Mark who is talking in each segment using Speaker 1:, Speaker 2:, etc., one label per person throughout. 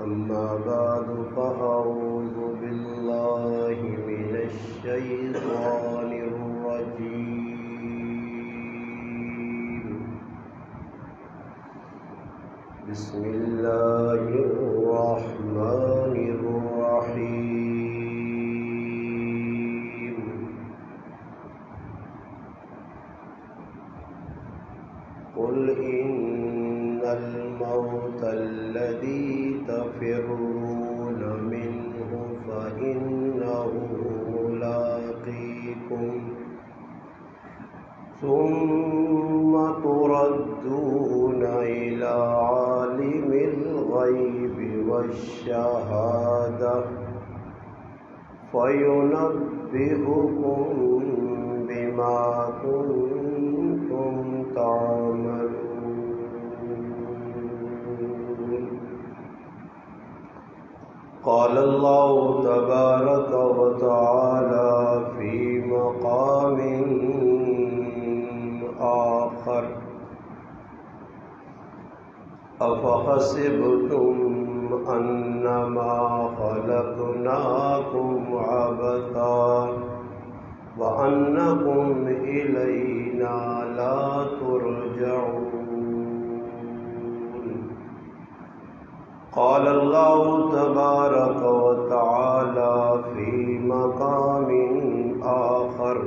Speaker 1: أما بعد فأعوذ بالله من الشيطان الرجيم. بسم الله الرحمن الرحيم. قل إن الموت الذي تفرون منه فإنه ملاقيكم ثم تردون إلى عالم الغيب والشهادة فينبئكم بما كنتم تعملون. قال الله تبارك وتعالى في مقام آخر: أفحسبتم أنما خلقناكم عبثا وأنكم إلينا لا ترجعون. قال الله تبارك وتعالى في مقام آخر: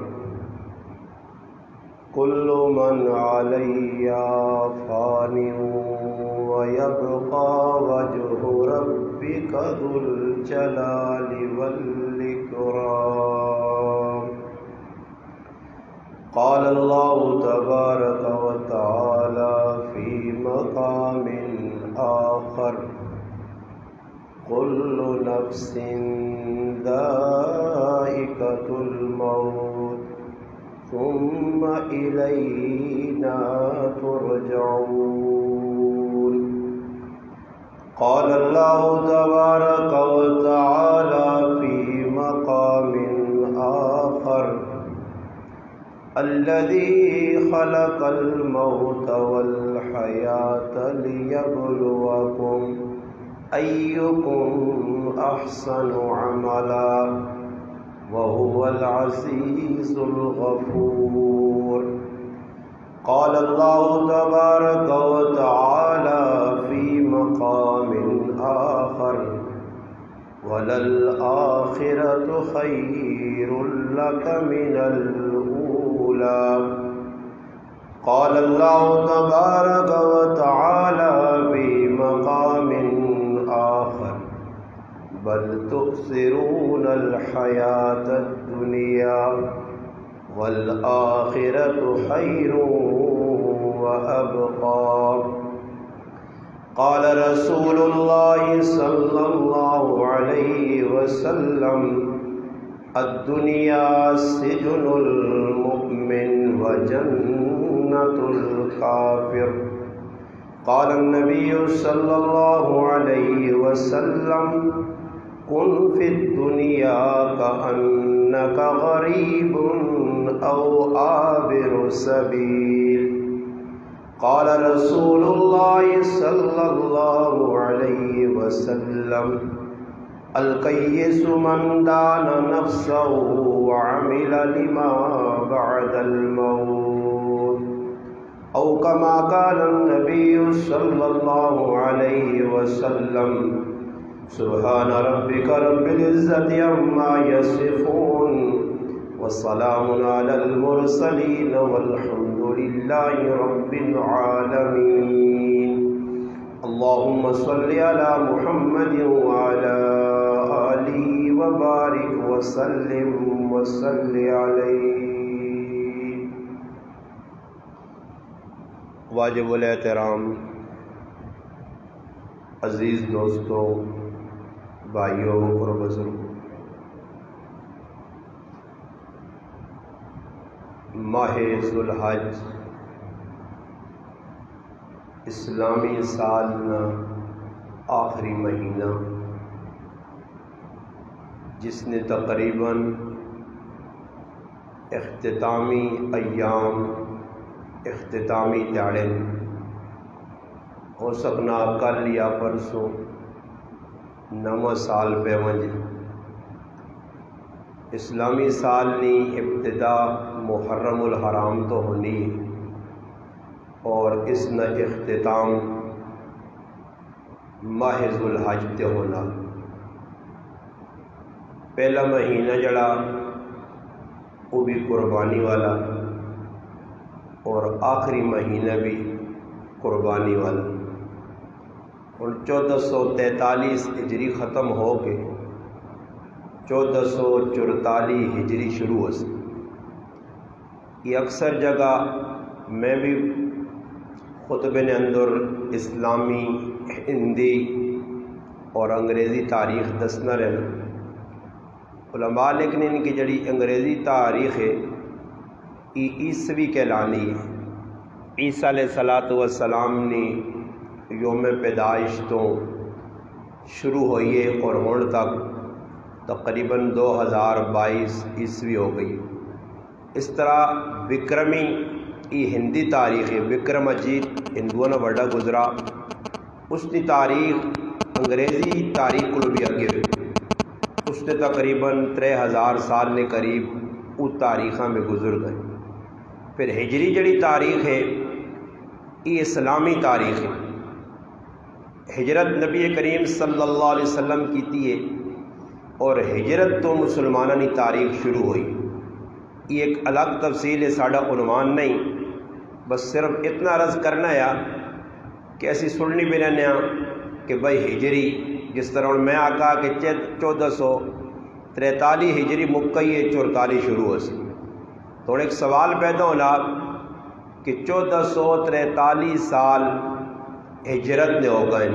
Speaker 1: كل من عليها فان ويبقى وجه ربك ذو الجلال والإكرام. قال الله تبارك وتعالى في مقام آخر: كل نفس ذائقة الموت ثم إلينا ترجعون. قال الله تبارك وتعالى في مقام آخر: الذي خلق الموت والحياة ليبلوكم أيكم أحسن عملا وهو العزيز الغفور. قال الله تبارك وتعالى في مقام آخر: وللآخرة خير لك من الأولى. قال الله تبارك وتعالى في مقام آخر: بل تؤثرون الحياة الدنيا والآخرة خير وأبقى. قال رسول الله صلى الله عليه وسلم: الدنيا سجن المؤمن وجنة الكافر. قال النبي صلى الله عليه وسلم: كن في الدنيا كأنك غريب أو عابر سبيل. قال رسول الله صلى الله عليه وسلم: الكيس من دان نفسه وعمل لما بعد الموت، أو كما قال النبي صلى الله عليه وسلم. سبحان ربك رب العزة عما يصفون والسلام على المرسلين والحمد لله رب العالمين. اللهم صل على محمد وعلى آله وبارك وسلم وصل عليه. واجب الاحترام عزیز دوستوں، بھائیوں اور بزرگوں، ماہ ذو الحج اسلامی سال کا آخری مہینہ، جس نے تقریباً اختتامی ایام، اختتامی دیہڑے ہو سکنا کل یا پرسوں نواں سال پہ ونج اسلامی سال نی ابتدا محرم الحرام تو ہونی ہے اور اس نہ اختتام ماہ ذوالحج تے ہونا۔ پہلا مہینہ جڑا وہ بھی قربانی والا اور آخری مہینہ بھی قربانی والا۔ اور 1443 ہجری ختم ہو کے 1444 ہجری شروع ہو سی۔ یہ اکثر جگہ میں بھی خطبے نے اندر اسلامی، ہندی اور انگریزی تاریخ دسنا رہنا۔ علماء لیکن ان کی جڑی انگریزی تاریخ ہے یہ عیسوی کہلانی ہے۔ عیسیٰ علیہ السلام نے یوم پیدائش تو شروع ہوئی ہے اور ہون تک تقریباً 2022 عیسوی ہو گئی۔ اس طرح وکرمی یہ ہندی تاریخ ہے، وکرم اجیت ہندوؤں نے بڑا گزرا، اس کی تاریخ انگریزی تاریخ کو بھی اگے ہوئی، اس نے تقریباً 3000 سال کے قریب اس تاریخ میں گزر گئے۔ پھر ہجری جڑی تاریخ ہے یہ اسلامی تاریخ ہے۔ ہجرت نبی کریم صلی اللہ علیہ وسلم کیتی ہے اور ہجرت تو مسلمانوں کی تاریخ شروع ہوئی۔ یہ ایک الگ تفصیل ہے، ساڑا عنوان نہیں، بس صرف اتنا عرض کرنا ہے کہ اسی سننی بھی رہنے کہ بھائی ہجری جس طرح میں آکا کہ 1443 ہجری مکئی ہے، 44 شروع ہو سی۔ تو ایک سوال پیدا ہونا کہ 1443 سال ہجرت نے ہو گئے،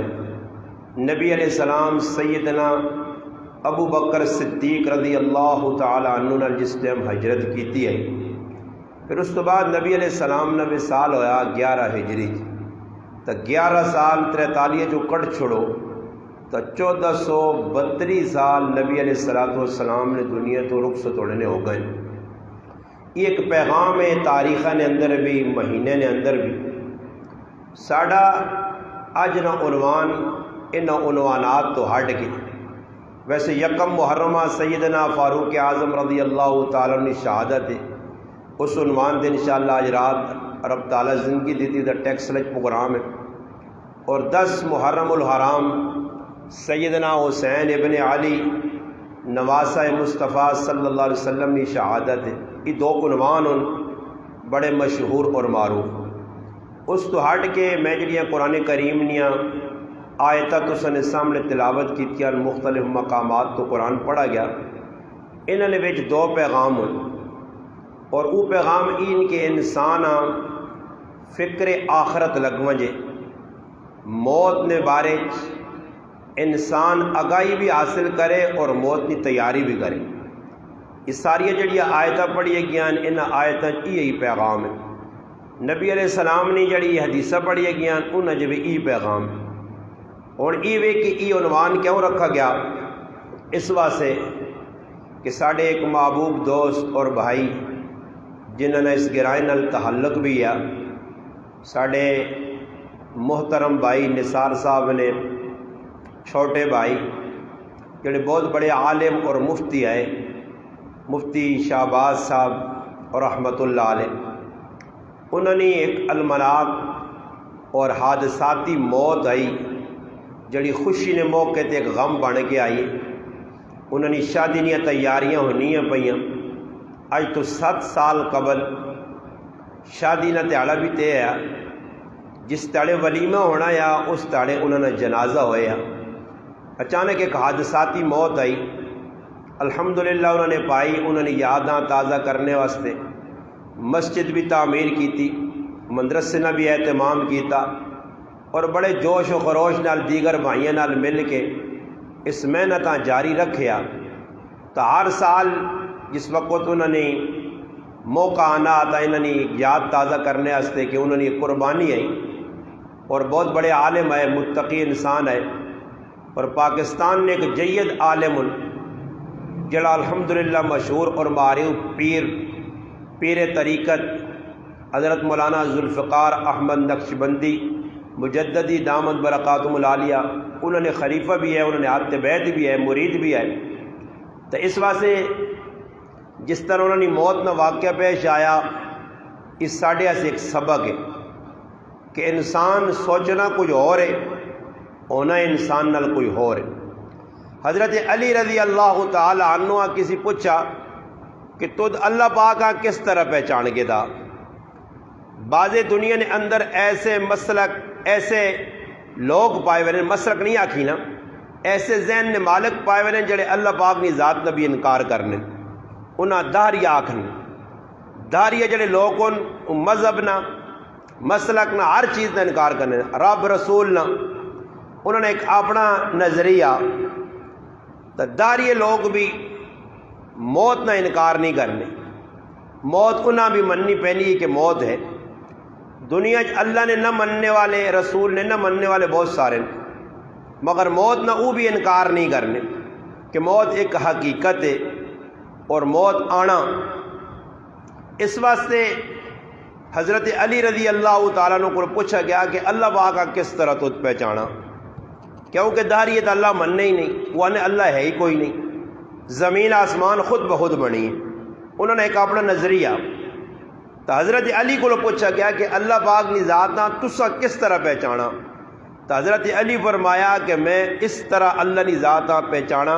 Speaker 1: نبی علیہ السلام سیدنا ابو بکر صدیق رضی اللہ تعالی عنہ نے جس ٹائم ہجرت کیتی ہے، پھر اس تو بعد نبی علیہ السلام نے وصال ہویا 11 ہجری، تو 11 سال 43 جو کٹ چھوڑو تو 1432 سال نبی علیہ السلام نے دنیا تو رخصت ہونے ہو گئے۔ یہ ایک پیغام ہے تاریخ نے اندر بھی، مہینے نے اندر بھی۔ ساڑا اج نہ عنوان ان عنوانات تو ہٹ کے، ویسے یکم محرمہ سیدنا فاروق اعظم رضی اللہ تعالیٰ نے شہادت ہے، اس عنوان سے انشاءاللہ آج رات رب تعالیٰ زندگی دیتی دا ٹیکس لج پروگرام ہے۔ اور 10 محرم الحرام سیدنا حسین ابن علی نواسہ مصطفیٰ صلی اللہ علیہ وسلم کی شہادت ہے۔ یہ 2 عنوان بڑے مشہور اور معروف۔ اس تو ہٹ کے میں جڑیاں قرآن کریم نیاں آیتاں تو سن سامنے تلاوت کی مختلف مقامات تو قرآن پڑھا گیا، انہوں نے وچ 2 پیغام ہوئے، اور وہ پیغام ان کے انسان فکر آخرت لگوجے، موت نے بارے انسان آگاہی بھی حاصل کرے اور موت کی تیاری بھی کرے۔ یہ ساری جڑیاں آیتاں پڑھی گیا ان آیتاں یہی پیغام ہے۔ نبی علیہ السلام نے جڑی حدیثہ پڑھی گیا ان جو بھی یہ پیغام ہے۔ اور یہ کہ یہ عنوان کیوں رکھا گیا، اس واسطے کہ ساڑھے ایک محبوب دوست اور بھائی جنہوں نے اس گرائے نال تعلق بھی ہے، ساڑھے محترم بھائی نثار صاحب نے چھوٹے بھائی جڑے بہت بڑے عالم اور مفتی آئے، مفتی شہباز صاحب اور رحمۃ اللہ علیہ، انہوں نے ایک الملاک اور حادثاتی موت آئی جڑی خوشی نے موقع تے ایک غم بن کے آئی۔ انہوں نے شادی دیا تیاریاں ہونی پئیاں، اج تو 7 سال قبل شادی نہ تیاڑا بھی تے ہے، جس تاڑے ولیمہ ہونا یا اس تاڑے انہوں نے جنازہ ہویا۔ اچانک ایک حادثاتی موت آئی، الحمدللہ انہوں نے پائی، انہوں نے یاداں تازہ کرنے واسطے مسجد بھی تعمیر کی تھی، مدرسے نے بھی اہتمام کیتا، اور بڑے جوش و خروش نال دیگر بھائیاں نال مل کے اس محنتاں جاری رکھیا۔ تو ہر سال جس وقت انہوں نے موقع آنا آتا انہوں نے یاد تازہ کرنے واسطے کہ انہوں نے قربانی آئی، اور بہت بڑے عالم ہے، متقی انسان ہے، اور پاکستان نے ایک جید عالم جڑا الحمدللہ مشہور اور معروف پیر طریقت حضرت مولانا ذوالفقار احمد نقشبندی مجددی دامت برکاتہم العالیہ، انہوں نے خلیفہ بھی ہے، انہوں نے عہد بیعت بھی ہے، مرید بھی ہے۔ تو اس واسطے جس طرح انہوں نے موت نہ واقعہ پیش آیا، اس ساڈے سے ایک سبق ہے کہ انسان سوچنا کچھ اور ہے، ہونا انسان نال کوئی اور ہے۔ حضرت علی رضی اللہ تعالی عنہ کسی پوچھا کہ تد اللہ پاک کس طرح پہچان کے دا؟ بعض دنیا نے اندر ایسے مسلک، ایسے لوگ پائے ہوئے، مسلک نہیں آکھی نا، ایسے ذہن نے مالک پائے ہوئے جڑے اللہ پاک نے ذات نبی انکار کرنے، انہاں دہریہ آکھن، دہریہ جڑے لوگ مذہب نہ، مسلک نہ، ہر چیز نہ انکار کرنے، رب رسول نہ، انہوں نے ایک اپنا نظریہ۔ تو دہریہ لوگ بھی موت نہ انکار نہیں کرنے، موت انہاں بھی مننی پینی ہے کہ موت ہے۔ دنیا اللہ نے نہ مننے والے، رسول نے نہ مننے والے بہت سارے، مگر موت نہ وہ بھی انکار نہیں کرنے کہ موت ایک حقیقت ہے اور موت آنا۔ اس واسطے حضرت علی رضی اللہ تعالیٰ عنہ کو پوچھا گیا کہ اللہ پاک کا کس طرح تو پہچانا؟ کیونکہ دہریت اللہ مننے ہی نہیں، وہ نے اللہ ہے ہی کوئی نہیں، زمین آسمان خود بخود بنی ہے، انہوں نے ایک اپنا نظریہ۔ تو حضرت علی کو پوچھا گیا کہ اللہ پاک نے ذات نہ تسا کس طرح پہچانا؟ تو حضرت علی فرمایا کہ میں اس طرح اللہ نے ذات نہ پہچانا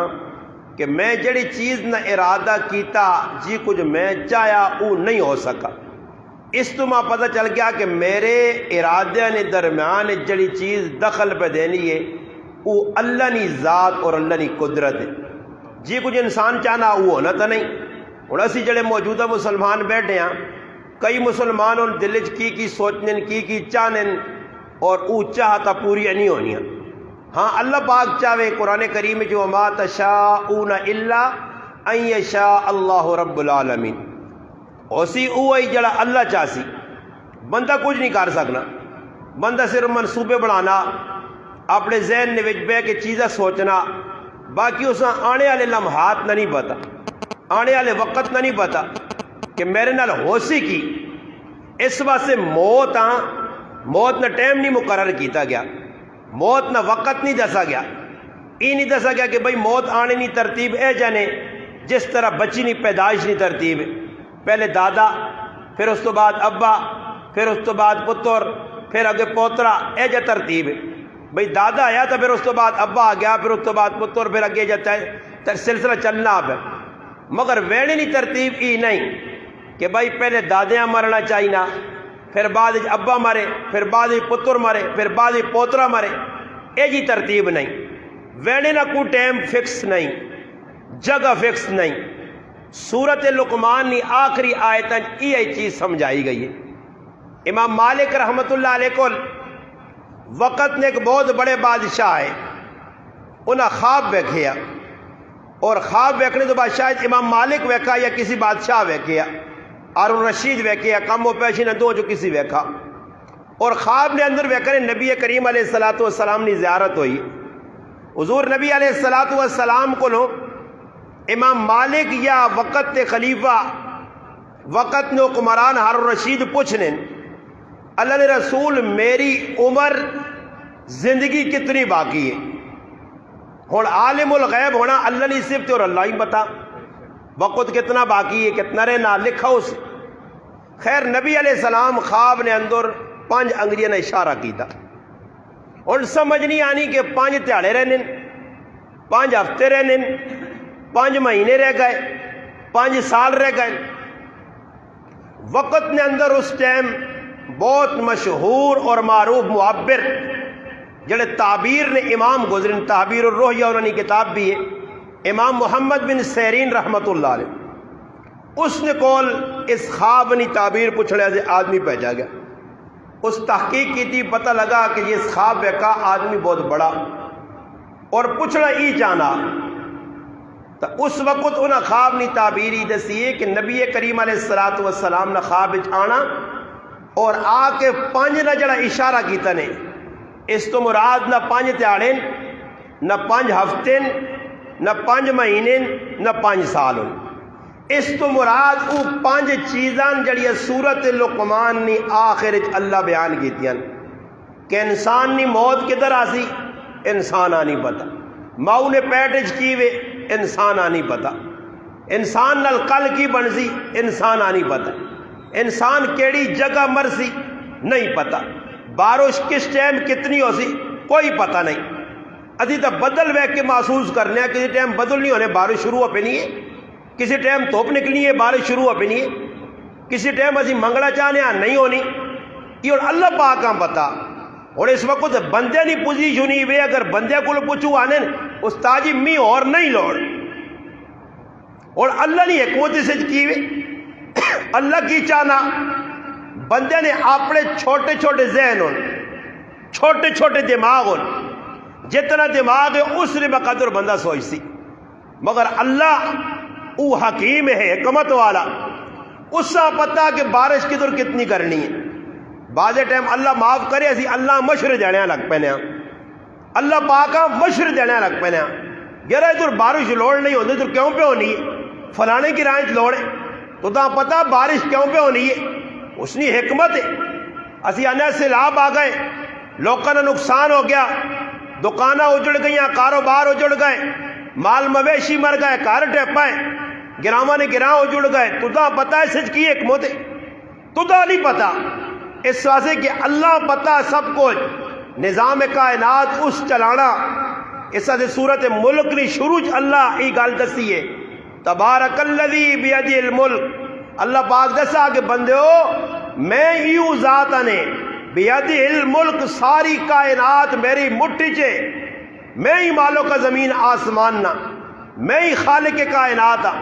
Speaker 1: کہ میں جڑی چیز نہ ارادہ کیتا، جی کچھ میں چاہیا وہ نہیں ہو سکا۔ اس تو ماں پتہ چل گیا کہ میرے ارادے نے درمیان جڑی چیز دخل پہ دینی ہے وہ اللہ نی ذات اور اللہ نی قدرت ہے۔ جی کچھ انسان چاہنا وہ ہونا تو نہیں۔ ہوں اسی جڑے موجودہ مسلمان بیٹھے ہیں، کئی مسلمان ان دل کی سوچنے کی چاہنے اور او چاہتا پوری نہیں ہونی۔ ہاں اللہ پاک چاہے قرآن کریم جو وما تشاءون الا ان یشاء اللہ رب العالمین، اسی اوہی جڑا اللہ چاہسی، بندہ کچھ نہیں کر سکنا، بندہ صرف منصوبے بنانا، اپنے ذہن نے وچ بہ کے چیزیں سوچنا، باقی اس آنے والے لمحات نہ نہیں پتا، آنے والے وقت نہ نہیں پتا کہ میرے نال ہو سی کی۔ اس واسطے موت موت نہ ٹائم نہیں مقرر کیتا گیا، موت نہ وقت نہیں دسا گیا، یہ نہیں دسا گیا کہ بھئی موت آنے نہیں ترتیب اے جانے، جس طرح بچی نہیں پیدائش نہیں ترتیب، پہلے دادا، پھر اس تو بعد ابا، پھر اس تو بعد پتر، پھر اگے پوترا، اے جا ترتیب۔ بھئی دادا آیا تو پھر اس تو بعد ابا آ گیا، پھر اس تو بعد پتر، پھر اگے جاتا ہے سلسلہ چلنا اب ہے۔ مگر ویڑی نہیں ترتیب ای نہیں کہ بھائی پہلے دادیاں مرنا چاہیے، پھر بعد ابا مرے، پھر بعد پتر مرے، پھر بعد پوترا مرے، اے جی ترتیب نہیں۔ ویڑے نہ کوئی ٹائم فکس نہیں، جگہ فکس نہیں۔ سورت لقمان کی آخری آیت یہ چیز سمجھائی گئی ہے۔ امام مالک رحمت اللہ علیہ کو وقت نے ایک بہت بڑے بادشاہ ہے، انہیں خواب ویکھیا، اور خواب ویکھنے تو بعد شاید امام مالک ویکھا یا کسی بادشاہ ویکھیا، ہارون رشید ویکھیا، کم و پیشی نہ دو جو کسی ویکھا، اور خواب نے اندر ویکھنے نبی کریم علیہ السلام نے زیارت ہوئی۔ حضور نبی علیہ السلام کو لو امام مالک یا وقت تے خلیفہ، وقت نے حکمران ہارون رشید پوچھنے اللہ نے رسول میری عمر زندگی کتنی باقی ہے؟ ہوں عالم الغیب ہونا اللہ نے صرف اور اللہ ہی بتا وقت کتنا باقی ہے، کتنا رہنا لکھا اس۔ خیر نبی علیہ السلام خواب نے اندر 5 انگریاں نے اشارہ کیتا، اور سمجھ نہیں آنی کہ 5 تہاڑے رہنے، 5 ہفتے رہنے، 5 مہینے رہ گئے، 5 سال رہ گئے۔ وقت نے اندر اس ٹائم بہت مشہور اور معروف معبر جڑے تعبیر نے امام گزرن، تعبیر الروح یا انہوں نے کتاب بھی ہے، امام محمد بن سیرین رحمت اللہ علیہ، اس نے کول اس خواب نی تعبیر پوچھنے سے آدمی پہنچا گیا۔ اس تحقیق کی تھی، پتہ لگا کہ یہ خواب کا آدمی بہت بڑا، اور پوچھنا ہی جانا۔ تو اس وقت انہیں خواب نی تعبیر ہی دسی ہے کہ نبی کریم علیہ السلام نے خواب آنا اور آ کے 5 نہ جڑا اشارہ کیتا نے، اس تو مراد نہ 5 تہاڑے، نہ 5 ہفتے، نہ 5 مہینے، نہ 5 سال۔ اس تو مراد وہ 5 چیزاں جڑی سورت لقمان نی آخر اللہ بیان کیتیاں کہ انسان نی موت کدھر آسی، انسان نہیں پتا، ماؤ نے پیٹ کی وے انسان نہیں پتا، انسان نال کل کی بنسی انسان نہیں پتا، انسان کیڑی جگہ مرسی نہیں پتا، بارش کس ٹائم کتنی ہو سی کوئی پتہ نہیں، ابھی تو بدل ویک کے محسوس کرنے ہیں، کسی ٹائم بدل نہیں ہونے بارش شروع ہو پینی ہے، کسی ٹائم دھوپ نکلنی ہے بارش شروع ہو پینی ہے، کسی ٹائم اسی منگڑا چاہنے ہیں نہیں ہونی، یہ اور اللہ پاک کا پتا۔ اور اس وقت بندے نہیں پوزیشن ہی وے، اگر بندے کو پوچھو آنے استاجی می اور نہیں لوڑ، اور اللہ نے حکمت سے کی وے اللہ کی چاہنا بندے نے اپنے چھوٹے چھوٹے ذہن ہو، چھوٹے چھوٹے دماغ ہو، جتنا دماغ ہے اس نے بقدر بندہ سوچ سی، مگر اللہ او حکیم ہے حکمت والا، اس سے پتہ کہ بارش کدھر کتنی کرنی ہے۔ بعض ٹائم اللہ معاف کرے اسی اللہ مشر دینے لگ پینے ہیں، اللہ پاکا مشر دینے لگ پینے ہیں، یار ادھر بارش لوڑ نہیں ہوتی ادھر کیوں پہ ہونی ہے، فلانے کی رائے لوڑ ہے تو تا پتہ بارش کیوں پہ ہونی ہے، اس نے حکمت ہے۔ اسی آنے سیلاب آ گئے، لوگوں کا نقصان ہو گیا، دکانیں اجڑ گئیں، کاروبار اجڑ گئے، مال مویشی مر گئے، گھر ٹپائے، گراواں نے گراں اجڑ گئے، تدا پتہ ہے سچ کی حکمت ہے، تدا نہیں پتہ، اس واسطے کہ اللہ پتہ سب کچھ، نظام کائنات اس چلانا، اس واسطے سورت ملک نے شروع اللہ ای گل دسی ہے، تبارک الذی بیدہ الملک، اللہ پاک دسا کہ بندیو میں ایو ذات نے بیدہ الملک، ساری کائنات میری مٹھی چے، میں ہی مالک کا زمین آسمان نہ، میں ہی خالق کائنات ہاں۔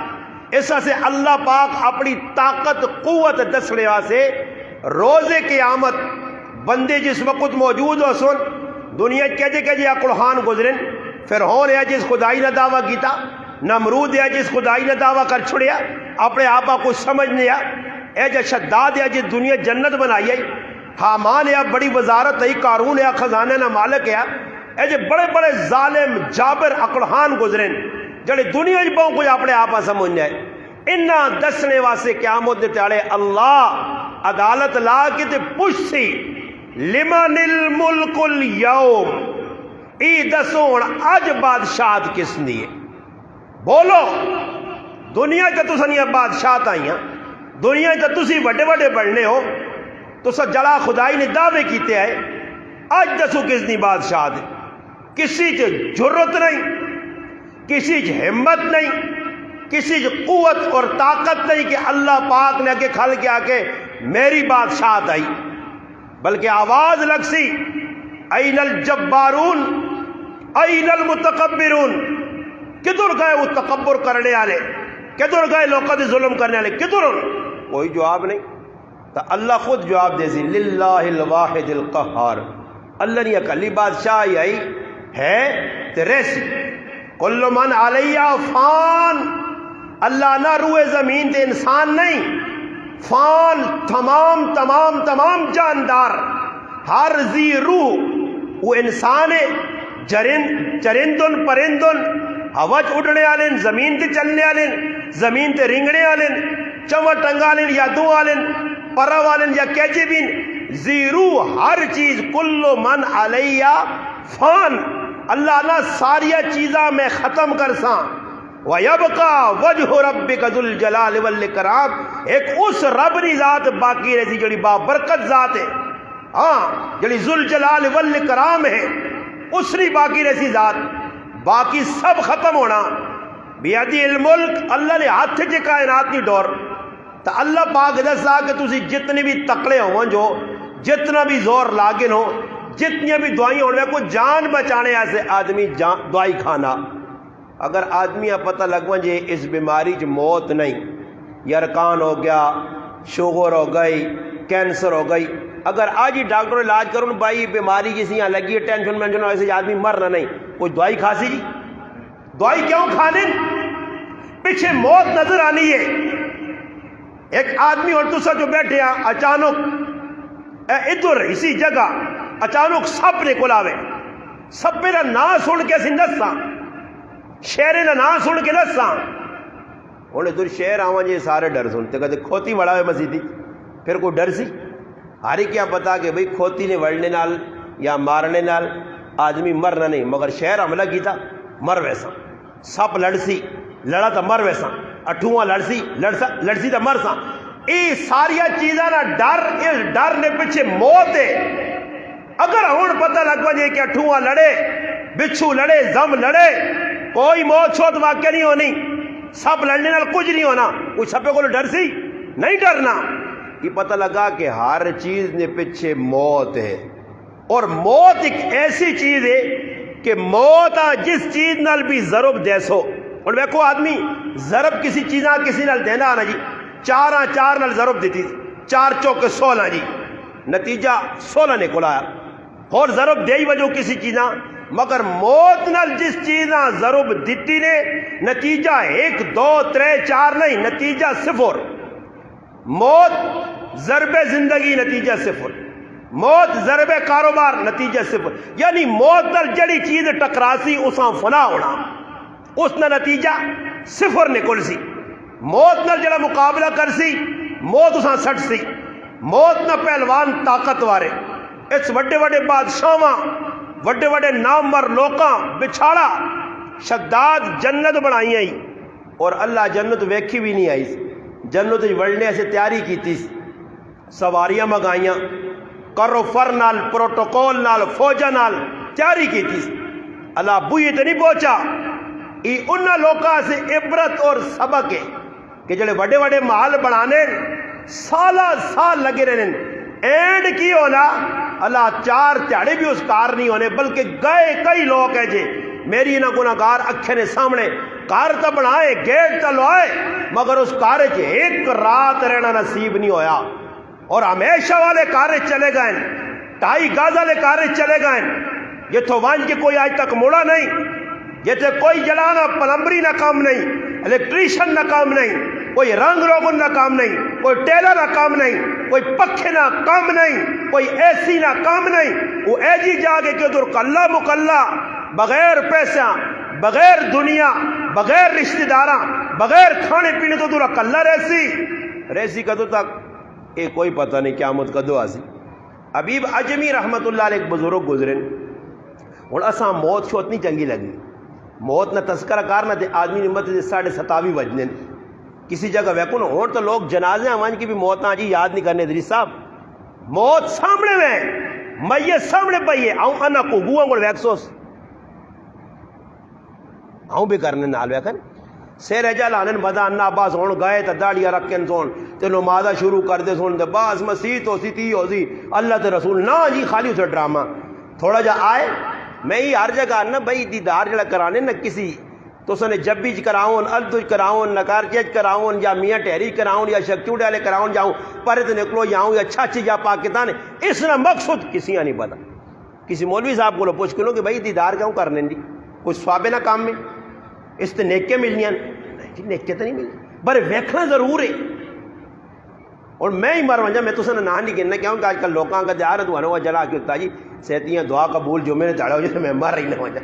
Speaker 1: اس سے اللہ پاک اپنی طاقت قوت دسنے واسطے روز قیامت بندے جس وقت موجود ہو سن دنیا کہجے اقڑحان گزرن، فرعون ہے جس خدائی نے دعویٰ کیتا، نمرود ہے جس خدائی نے دعویٰ کر چھڑیا، اپنے آپ کو سمجھ نہیں آ، اے جو شداد ہے جس دنیا جنت بنائی ہے، حامان ہے بڑی وزارت ہے، قارون ہے خزانے نہ مالک ہے، اے جو بڑے بڑے ظالم جابر اقڑحان گزرن جڑے دنیا بہت کچھ اپنے آپ سمجھ جائے، انہاں دسنے واسطے قیامت دے تیارے اللہ عدالت لا کے تے پوچھ سی لمن الملک اليوم، ای دسون اج بادشاہت کس دی ہے، بولو دنیا کے تو سنیا بادشاہت آئی ہیں، دنیا کے تسی بڑے بڑے بڑھنے ہو تو سا جڑا خدائی نے دعوے کیتے ہیں، اج دسو کس دی بادشاہت ہے، کسی چ جرت نہیں، کسی چ ہمت نہیں، کسی چ قوت اور طاقت نہیں کہ اللہ پاک نے کے کھل کے آ کے میری بادشاہت آئی، بلکہ آواز لگ سی این الجبارون این المتکبرون، کدھر گئے وہ تکبر کرنے والے، کدھر گئے لوگوں سے ظلم کرنے والے، کدھر؟ کوئی جواب نہیں، تو اللہ خود جواب دے سی للہ الواحد القہار، اللہ نے اکلی بادشاہ آئی ہے تیرے سی، کل من علیہ فان، اللہ نہ روئے زمین تے انسان نہیں، فان تمام تمام تمام جاندار، ہر ذی روح وہ انسان ہے، چرندن پرندن، ہواچ اڑنے والے، زمین تے چلنے والے، زمین تے رنگنے والے، چمٹ ٹنگا والے یا دو والے، پرا والے یا کیچے بین، ذی روح ہر چیز، کل من علیہ فان، اللہ نہ ساریا چیزاں میں ختم کر ساں، وَيَبْقَى وَجْهُ رَبِّكَ ذُو الْجَلَالِ وَالْإِكْرَامِ، ایک اس رب نی ذات باقی رہی جڑی بابرکت ذات ہے، ہاں جڑی ذو الجلال والإکرام ہے، اس نی باقی رہی ذات، باقی سب ختم ہونا، بیدی الملک، اللہ نے ہاتھ چے کائنات کی ڈور، تو اللہ پاک دسا کہ تسی جتنے بھی تکڑے ہوں جو، جتنا بھی زور لاگن ہو، جتنی بھی دعائیں ہونے کو جان بچانے ایسے آدمی دعائی کھانا، اگر آدمی پتہ لگوا جے اس بیماری چ موت نہیں، یرکان ہو گیا، شوگر ہو گئی، کینسر ہو گئی، اگر آج ہی ڈاکٹر علاج کروں بھائی بیماری جیسی یہاں لگی ہے، ٹینشن مینشن ایسے آدمی مرنا نہیں، کوئی دوائی کھاسی جی، دوائی کیوں کھانے؟ پیچھے موت نظر آنی ہے۔ ایک آدمی اور دوسرا جو بیٹھے ہیں، اچانک ادھر اسی جگہ اچانک سپ نے کلاوے، سپ میرا نام سن کے اسی نساں، شہرے نہ نام سن کے نساں، انہیں ادھر شہر آواں جی سارے ڈر سنتے، کہتے کھوتی وڑا ہوئے مسیدی، پھر کوئی ڈر سی؟ ہاری کیا پتا کہ بھئی کھوتی نے وڑنے نال یا مارنے نال آدمی مرنا نہیں مگر شہر حملہ کیتا مر ویسا، سپ لڑسی لڑا تو مر ویسا، اٹھواں لڑسی تو مر سا۔ یہ ساریا چیزاں نا ڈر، اس ڈر نے پیچھے موت ہے۔ اگر ہوں پتہ لگ جائے کہ اٹھواں لڑے، بچھو لڑے، زم لڑے، کوئی موت شوت واقع نہیں ہونی، سب لڑنے نال کچھ نہیں ہونا، کوئی سپے کو ڈر سی نہیں ڈرنا۔ یہ پتہ لگا کہ ہر چیز نے پیچھے موت ہے، اور موت ایک ایسی چیز ہے کہ موت جس چیز نال بھی ضرب دے سو۔ اور دیکھو آدمی ضرب کسی چیزاں کسی نال دینا آنا جی، چار نال ضرب دیتی، 4 چوکے 16 جی، نتیجہ 16 نکل آیا، اور ضرب دے ہی وجہ کسی چیزاں، مگر موت نال جس چیزاں ضرب دیتی نے نتیجہ 1 2 3 4 نہیں، نتیجہ 0۔ موت ضرب زندگی نتیجہ 0، موت ضرب کاروبار نتیجہ 0، یعنی موت نال جڑی چیز ٹکراسی اساں فنا ہونا، اس نا نتیجہ 0 نکل سی۔ موت نال جڑا مقابلہ کر سی موت اساں سٹ سی۔ موت نہ پہلوان طاقت وارے، اس وڈے وڈے بادشاہاں، وڈے وڈے نامور لوکاں بچھاڑا شداد جنت بنائی آئی، اور اللہ جنت ویکھی بھی نہیں آئی، جنت وڑنے سے تیاری کی، سواریاں منگائیاں، کرو فر نال، پروٹوکول نال، فوجا نال تیاری کی تھی۔ اللہ بوئی تے نہیں پہنچا۔ یہ انہاں لوکاں سے عبرت اور سبق ہے کہ جڑے وڈے وڈے محل بنانے سال لگے رہنے، اینڈ کی ہونا اللہ 4 تہاڑے بھی اس کار نہیں ہونے، بلکہ گئے کئی لوگ ہیں جی میری نہ گناہگار اکھے نے سامنے کار تو بنائے، گیٹ تو لوائے، مگر اس کارے چ 1 رات رہنا نصیب نہیں ہویا، اور ہمیشہ والے کارے چلے گئے، 2.5 گز والے کارے چلے گئے، جتوں وانج کے کوئی آج تک مڑا نہیں، جتے کوئی جلانا پلمبری نہ کام نہیں، الیکٹریشن نہ کام نہیں، کوئی رنگ روگن نہ کام نہیں، کوئی ٹیلر نہ کام نہیں، کوئی پکھے نہ کام نہیں، کوئی اے سی نہ کام نہیں، وہ اے جی جاگے کہ ادھر کلہ مکلہ، بغیر پیسہ، بغیر دنیا، بغیر رشتہ داراں، بغیر کھانے پینے تو ادھر کلہ ریسی کدو تک یہ کوئی پتہ نہیں قیامت کدو آسی۔ حبیب عجمی رحمت اللہ علیہ ایک بزرگ گزرے، اور اساں موت شوت نہیں چنگی لگی، موت نہ تذکرہ کار نہ تے آدمی نے مت 27:30 بجنے، کسی جگہ ویکو نا ہون تو لوگ جنازے آوان کی بھی موت نہ جی یاد نہیں کرنے دری صاحب، موت سامنے میں میت سامنے پئی ہے، آؤں انا کو گوہاں گوڑ ویکسوس آؤں بھی کرنے نال ویکن سیر اجل آنن بدا انا عباس ہون گئے تا داڑیاں رکھن سون تے نمازہ شروع کر دے سون تے باس مسیح تو سی تی ہو سی اللہ تے رسول نا جی خالی اسے ڈرامہ تھوڑا جا آئے میں ہی ہر جگہ نا بھائی دیدار جڑا کرانے نا کسی تو سنے جبیج کراؤن، الدج کراؤن، نکارچیج کراؤن، یا میاں ٹہری کراؤن، یا شکچو ڈالے کراؤن جاؤں پرت نکلو جاؤں یا اچھی جا پاکستان، اس نے مقصد کسی نہیں پتا۔ کسی مولوی صاحب کو پوچھ کرو کہ بھائی دیدار کیوں کرنے دی کوئی سوابے نہ کام میں اس تے نیکے ملنیاں نہیں جی، نیکے تو نہیں ملنی پر ویکھنا ضرور ہے۔ اور میں ہی مر وجہ میں تو سن نہ نہیں گننا کیوں کہ آج کل لوگوں کا دیار ہے تو ہنوا جلا کے ہوتا جی سہتیاں دعا قبول جو میں نے چڑھا ہو جیسے میں مر رہی نہ وجہ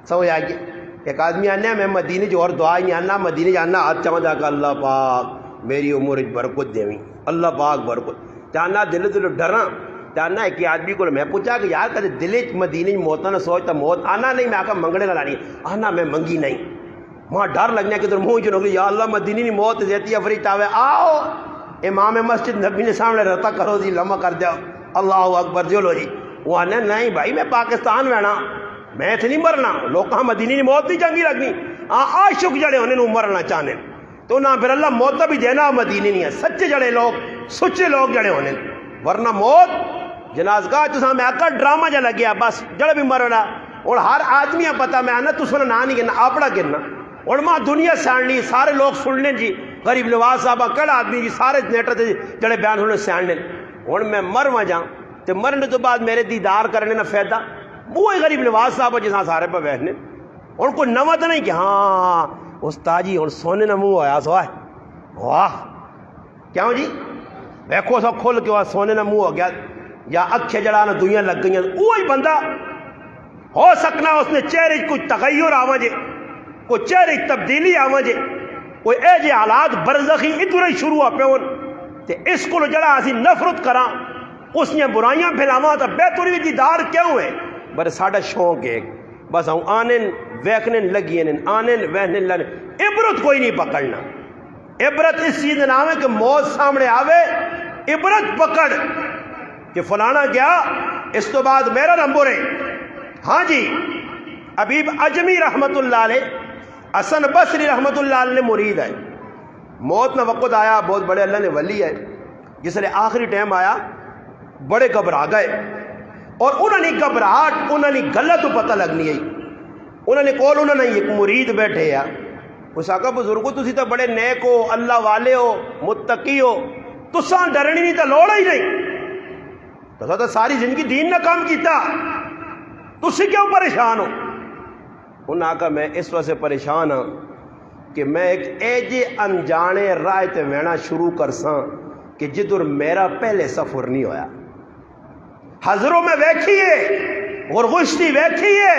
Speaker 1: سمجھ آ گیا۔ ایک آدمی آنا میں مدینے جو اور دعا ہی نہیں آنا مدینے جانا ہاتھ چمچا کہ اللہ پاک میری عمر برکت دیویں، اللہ پاک برکت چاہنا دل دل ڈراں چاہنا ہے کہ آدمی کو میں پوچھا کہ یار کدے دل مدینے موت نہ سوچتا موت آنا نہیں میں آکا منگنے نہ لانی آنا میں منگی نہیں وہاں ڈر لگنا کہ ادھر منہ جو نکلی یا اللہ مدینے نہیں موت زیتی افریج آوے آؤ امام مسجد نبی نے سامنے رہتا کرو جی لمحہ کر دیا اللہ اکبر جو لو جی وہ آنے نہیں بھائی میں پاکستان میں آنا میں اتنی مرنا لوگ مدینے کی موت نہیں چنگی لگنی عاشق جڑے ہونے نو مرنا چاہنے تو نہ پھر اللہ موت بھی دینا مدینے نہیں ہے سچے جڑے لوگ سچے لوگ جڑے ہونے ورنہ موت جنازگاہ تو میں آکا ڈرامہ جا لگیا بس جڑے بھی مرنا اور ہر آدمی پتا میں آنا تو سن نہ نہیں گرنا اپنا گرنا اور ماں دنیا سیاڑنی سارے لوگ سننے جی غریب نواز صاحبہ کڑا آدمی جی سارے نیٹر تے جڑے بیان ہونے سیاڑنے اور میں مر وجاں تو مرنے تو بعد میرے دیدار کرنے نہ فائدہ وہ غریب نواز صاحب جساں سارے پہ بیٹھنے اور کوئی نواں تو نہیں کہ ہاں استاد جی اور سونے نہ منہ آیا سو ہے واہ کیوں جی دیکھو سب کھل کے سونے نہ منہ ہو گیا یا اکھے جڑا نہ دنیا لگ گئی وہی بندہ ہو سکنا اس نے چہرے کوئی تغیر آواں جے کوئی چہرے تبدیلی آواں جے کوئی اے جے حالات برزخی ادھر ہی شروع ہو پہ تے اس کو جڑا اسی نفرت کراں اس نے برائیاں پھیلاواں تو بہتری بھی دیدار کیوں ہے بر ساڈا شوق ہے بس ہوں آنن ویکھنے لگی آنن ویکھنے لگے، عبرت کوئی نہیں پکڑنا۔ عبرت اس چیز نام ہے کہ موت سامنے آوے، عبرت پکڑ کہ فلانا گیا اس تو بعد میرا نمبر ہے۔ ہاں جی، حبیب اجمی رحمت اللہ علیہ، حسن بصری رحمت اللہ علیہ مرید ہے، موت نہ وقت آیا، بہت بڑے اللہ نے ولی ہے، جس نے آخری ٹائم آیا بڑے گھبرا گئے، اور انہوں نے گھبراہٹ انہوں نے غلط پتہ لگنی ہے، انہوں نے کول انہوں نے ایک مرید بیٹھے آ، اس آقا بزرگو تسی تو بڑے نیک ہو، اللہ والے ہو، متقی ہو، تساں ڈرنی نہیں تو لوڑا ہی نہیں، تو ساری زندگی دین نہ کام کیتا، تسی کیوں پریشان ہو؟ انہوں نے کہا میں اس وجہ سے پریشان ہاں کہ میں ایک ایجے انجانے رائے تے وینا شروع کرساں کہ جدر میرا پہلے سفر نہیں ہویا، حضروں میں ویکھیے، غرغشتی ویکھیے،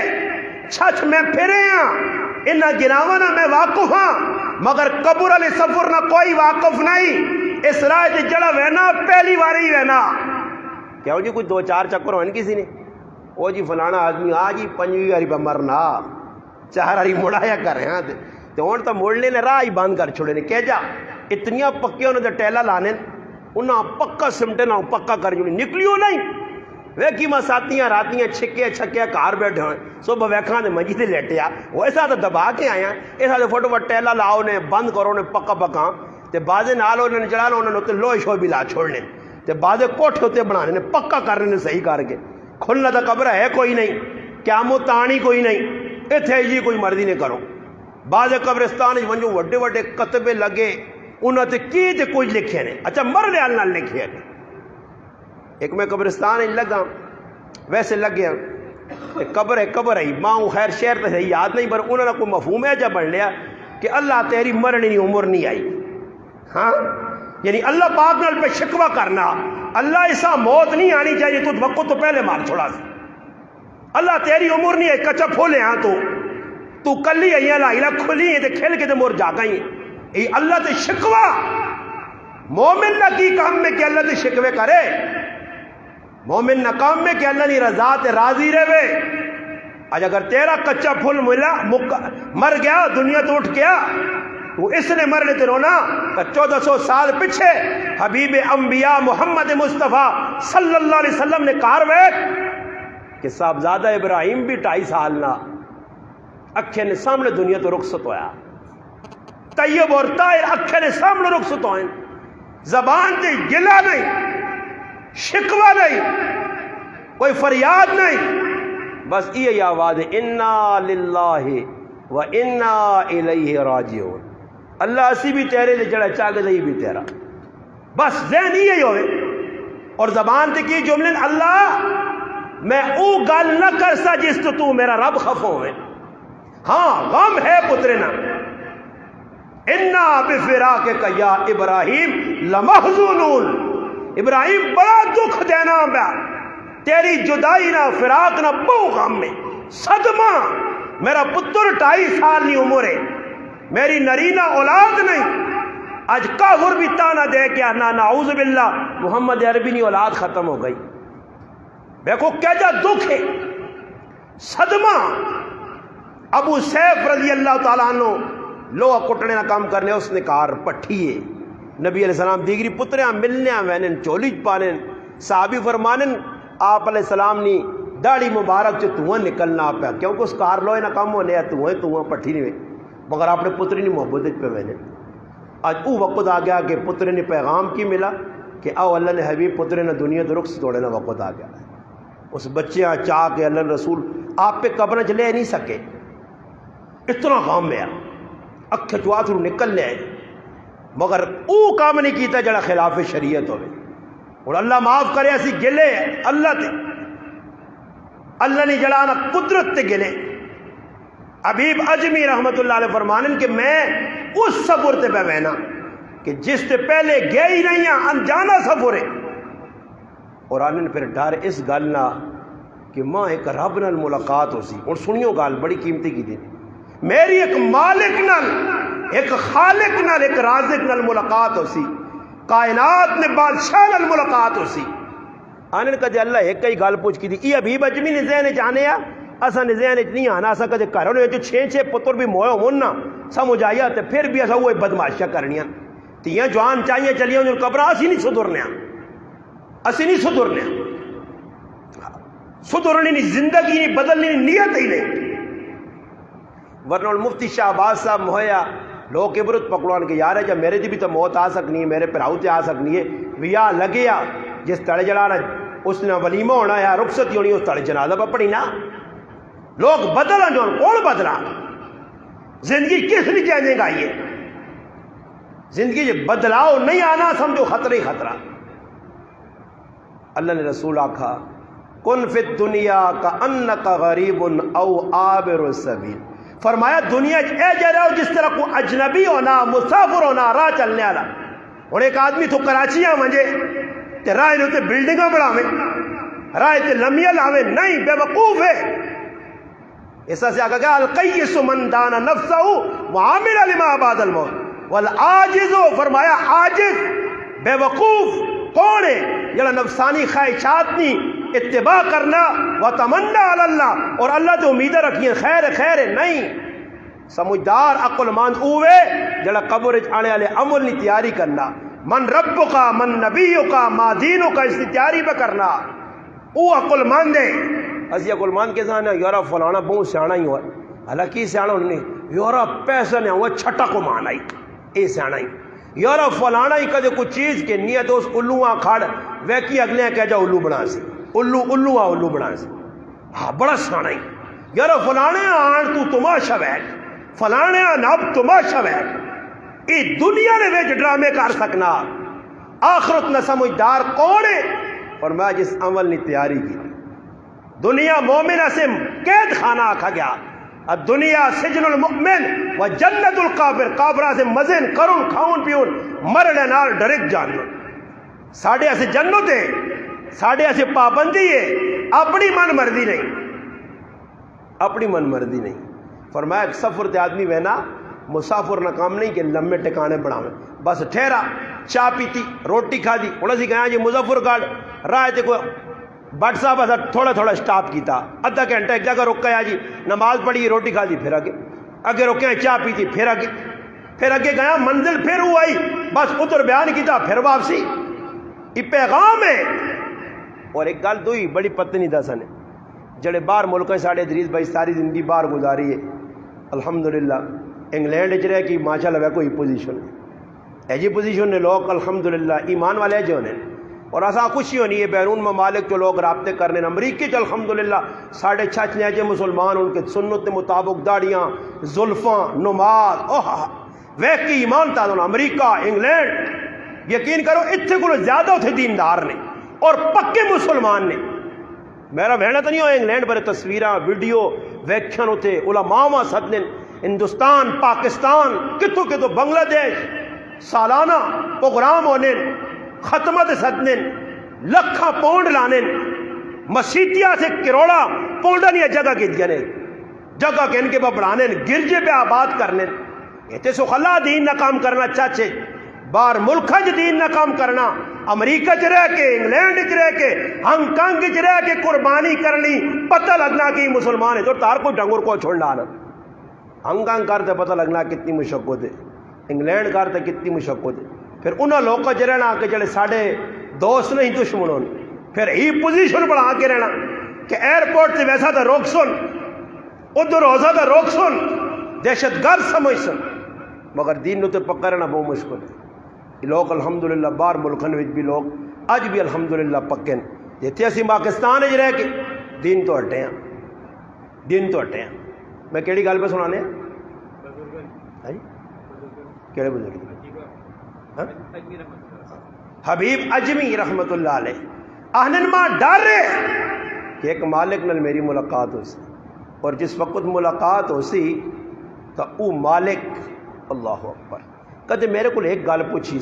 Speaker 1: چھچ میں پھرے ہاں، انہاں گناوانا میں واقف ہاں، مگر قبر علی سفر نہ کوئی واقف نہیں، اس رائے تے جڑا وینا پہلی باری وینا۔ کیا ہو جی کوئی دو چار چکر ہوئے کسی نے، او جی فلانا آدمی آ جی 5ویں واری پہ مرنا، 4 واری مڑایا کر رہے ہیں تو ہوں تو مڑنے نے راہ ہی بند کر چھوڑے نے، کہ جا اتنیاں پکے انہوں نے ٹیلا لانے انہاں پکا سمٹے نہ پکا کر جوڑی نکلیو نہیں، ویکھی ماں ساتیاں راتیاں چھکے چھکے کار بیٹھے ہوئے، صبح ویکھاں دے منجی تے لیٹیا، وہ ایسا تو دبا کے آیا، ایسا تو فوٹو ٹیلا لاؤ نے بند کرو نے پکا پکا، تے بازے نال انہوں نے چڑھانا انہوں نے لوہے شو بھی لا چھوڑنے، تے بازے کوٹھے ہوتے بنانے نے پکا کرنے نے صحیح کر کے، کھلنا تو قبر ہے کوئی نہیں، قیامت تانی کوئی نہیں، اتھے جی کوئی مرضی نہیں کرو۔ بعض قبرستان ونجو وڈے وڈے کتبے لگے انہوں تے کی تے کچھ لکھے نے، اچھا مرنے اللہ لکھے نے۔ ایک میں قبرستان لگا ویسے لگے قبر ہے ماں خیر شہر پہ صحیح یاد نہیں، پر انہوں نے کوئی مفہوم ہے جب بڑھ لیا کہ اللہ تیری مرنی نہیں عمر نہیں آئی، ہاں یعنی اللہ پاک نال پہ شکوہ کرنا، اللہ ایسا موت نہیں آنی چاہیے تو وقت تو پہلے مار چھوڑا سی، اللہ تیری عمر نہیں ہے کچا پھولے ہاں تو کلی آئی لائی کھلی ہے کھل کے مور جا گئی ہے، اللہ تے شکوہ مومن نہ کی کام میں کہ اللہ تے شکوے کرے، مومن نہ کام میں کہ اللہ نے رضا تے راضی رہے۔ آج اگر تیرا کچا پھول ملا مر گیا دنیا تو اٹھ گیا تو اس نے مرنے تے رونا، 1400 سال پچھے حبیب انبیاء محمد مصطفیٰ صلی اللہ علیہ وسلم نے کہا کہ صاحبزادہ ابراہیم بھی 2.5 سال نہ اکھے نے سامنے دنیا تو رخصت ہویا، طیب اور طاہر اکھے نے سامنے رخصت ہوئے، زبان تے گلا نہیں، شکوہ نہیں، کوئی فریاد نہیں، بس یہ آواز ہے انا للہ و انا الیہ راجعون، اللہ اسی بھی تیرے لے جڑا چاہ گئی بھی تیرا، بس ذہن یہی ہوئے، اور زبان تے کی جملے اللہ میں او گل نہ کرسا جس تو میرا رب خفو ہوئے، ہاں غم ہے پترنا، انا بفراقک یا ابراہیم لمحزونون، ابراہیم بڑا دکھ دینا پیا تیری جدائی نہ فراق نہ بہو غم میں صدمہ، میرا پتر 2.5 سال نہیں عمر ہے، میری نرینہ اولاد نہیں، آج کافر بھی تانا دے کے نا نعوذ باللہ محمد عربی نہیں اولاد ختم ہو گئی، دیکھو کیا جا دکھ ہے، صدمہ۔ ابو سیف رضی اللہ تعالیٰ عنہ لوہا کٹنے نہ کام کرنے اس نے کار پٹھیے، نبی علیہ السلام دیگری پتریاں ملنے وینن چولی پانن، صحابی فرمانن آپ علیہ السلام نے داڑھی مبارک سے تواں نکلنا پیا کیونکہ اس کار لوہے نہ کام ہونے تواں پٹھی نہیں مگر آپ نے پتری نے محبت پہ وینے۔ آج وہ وقت آ گیا کہ پتر نے پیغام کی ملا کہ آؤ اللہ نے حبیب پتر نے دنیا تو رخصت توڑنا وقت آ گیا، اس بچیاں چاہ کے اللہ رسول آپ پہ قبر چ لے نہیں سکے، اتنا غم ہے اکھ چوا تھرو نکل لے، مگر او کام نہیں کیتا جڑا خلاف شریعت ہوئے، اور اللہ معاف کرے اسی گلے اللہ تے، اللہ نے جڑانا قدرت تے گلے۔ حبیب اجمی رحمت اللہ علیہ فرمانن کہ میں اس سفر تے پہ بہنا کہ جس تے پہلے گیا ہی نہیں ہیں انجانا سفر ہے، اور آنن پھر ڈر اس گلنا کہ ماں ایک رب نال ملاقات ہو سی، اور سنیو گال بڑی قیمتی کی دی، میری ایک مالک نال ایک خالق نال ایک رازق نال ملاقات ہو سی، کائنات نے بادشاہ نال ملاقات ہو سی، آنے کدے اللہ ایک ہی گل پوچھ کی تھی یہ ابھی بجمی نے ذہن چاہنے اسا نے ذہن نہیں آنا اسا کدے گھروں نے جو 6 پتر بھی موئے ہون نا سمجھ آیا تے پھر بھی اسا وہ بدماشیاں کرنیاں تیاں جوان چاہیے چلیاں جو قبر اسی نہیں سدھرنے سدھرنی نہیں زندگی نہیں بدلنی نہیں نیت ہی نہیں ورنہ مفتی شہباز صاحب مہیا لوگ عبرت پکڑوان کے یار ہے جب میرے دی بھی تو موت آ سکنی ہے میرے پراؤ تے آ سکنی ہے ویا لگیا جس تڑے جلانا اس نے ولیمہ ہونا ہے رخصتی ہونی اس تڑے جنازہ پہ پڑی نا لوگ بدلا جو کون بدلا زندگی کس لیے چینجنگ آئی ہے زندگی جو بدلاؤ نہیں آنا سمجھو خطرہ ہی خطرہ اللہ نے رسول آکھا کن فی الدنیا کا انکا غریب او عابر السبیل فرمایا دنیا اے جا رہا ہو جس طرح کو اجنبی ہونا مسافر ہونا راہ چلنے والا اور ایک آدمی تو کراچیاں منجے تے راہ نے تے بلڈنگاں بڑھاویں راہ تے لمیاں لاویں نہیں بے وقوف ہے ایسا سے آگا کہ القیس من دانا نفسہ وعامل لما بعد الموت والعاجز فرمایا عاجز بے وقوف کون ہے جڑا نفسانی خواہشات نہیں اتباع کرنا وتمنا علی اللہ اور اللہ تو امیدیں رکھیں خیر نہیں سمجھدار عقل مند ہوئے جڑا قبر آنے والے عمل کی تیاری کرنا من رب کا من نبی کا ما دین کا اس کی تیاری پہ کرنا وہ عقل مند ہے اسی عقل مند کے ساتھ یورا فلانا بہت سیاح ہی ہوا حالانکہ سیاح نہیں یورا پیسہ نہیں ہوا چھٹا کو مان آئی اے سیاح ہی یورا فلانا ہی کدے کچھ چیز کے نیت اس الو کھڑ ویکی اگلے کہہ جا الو بنا سی الو بنا سی ہاں بڑا سیاح ہی یورا فلانے آن تو تماشا بیٹھ فلانے نب تماشا بیٹھ یہ دنیا نے ویچ ڈرامے کر سکنا آخرت نہ سمجھدار کون ہے اور میں جس عمل نے تیاری کی دنیا مومنہ سے قید خانہ آکھا گیا دنیا سجن المؤمن و جنت القافر کافرہ سے مزن کرن کھاؤن پیون مرنے نال ڈرک جانو ساڑھے ایسے جنت ہے ساڑھے ایسے پابندی ہے اپنی من مرضی نہیں فرمایا ایک سفر تے آدمی وینا مسافر نہ کام نہیں کہ لمبے ٹکانے بڑھاویں بس ٹھہرا چاہ پیتی روٹی کھا دی انہوں نے کہا جی مظفر گارڈ راہ تے کوئی بٹ صاحب ایسا تھوڑا سٹاپ کیتا آدھا گھنٹہ ایک جگہ رکا جی نماز پڑھی روٹی کھا دی پھر آگے رکے چاہ پیتی پھر آگے گیا منزل پھر ہوا ہی بس ادھر بیان کیتا پھر واپسی یہ پیغام ہے اور ایک گل دوئی بڑی پتنی دسن جڑے باہر ملک ساڑھے دریس بھائی ساری زندگی باہر گزاری ہے الحمدللہ انگلینڈ رہ کی ماشاء اللہ کوئی پوزیشن ہے ایجی پوزیشن نے لوگ الحمدللہ ایمان والے جو نے اور ایسا خوشی ہونی ہے بیرون ممالک جو لوگ رابطے کرنے امریکی جو الحمدللہ 6.5 مسلمان ان کے سنت کے مطابق داڑیاں زلفاں نماز ویک کی ایمان تا دونوں امریکہ انگلینڈ یقین کرو اتنے کو زیادہ اتنے دیندار نے اور پکے مسلمان نے میرا محنت نہیں ہو انگلینڈ پر تصویراں ویڈیو ویکھن ہوتے علماء سدن ہندوستان پاکستان کتوں بنگلہ دیش سالانہ پروگرام ہونے ختمت سدنے لکھاں پونڈ لانے مسیتیا سے کروڑا پونڈا نہیں جگہ کی دینے جگہ کے ان کے بڑھانے گرجے پہ آباد کرنے یہ سو خلا دین نہ کام کرنا چاچے باہر ملک دین نہ کام کرنا امریکہ چ رہ کے انگلینڈ چ رہ کے ہانگ کانگ چ رہ کے قربانی کرنی پتہ لگنا کہ مسلمان ہے تو تار کو ڈنگر کو چھوڑنا آنا ہانگ کانگ کرتے پتہ لگنا کتنی مشقت ہے انگلینڈ کرتے کتنی مشقت ہے پھر انہوں لوگ کو رہنا کہ جڑے ساڑھے دوست نہیں دشمنوں پھر ہی پوزیشن بڑھا کے رہنا کہ ایئرپورٹ سے ویسا تھا روک سن ادھر روزہ تھا روک سن دہشت گرد سمجھ سن مگر دین نو تے پکا رہنا بہت مشکل ہے لوگ الحمدللہ باہر ملکن وچ بھی لوگ اج بھی الحمدللہ پکے ہیں جتنے اسی پاکستان وچ رہ کے دین تو ہٹے ہیں میں کیڑی گل پہ سنانے کیڑے بزرگ حبیب اجمی رحمت اللہ علیہ آہنما ڈر رہے کہ ایک مالک نال میری ملاقات ہو سی اور جس وقت ملاقات ہو سی تو او مالک اللہ اکبر کدے میرے کو ایک گل پوچھی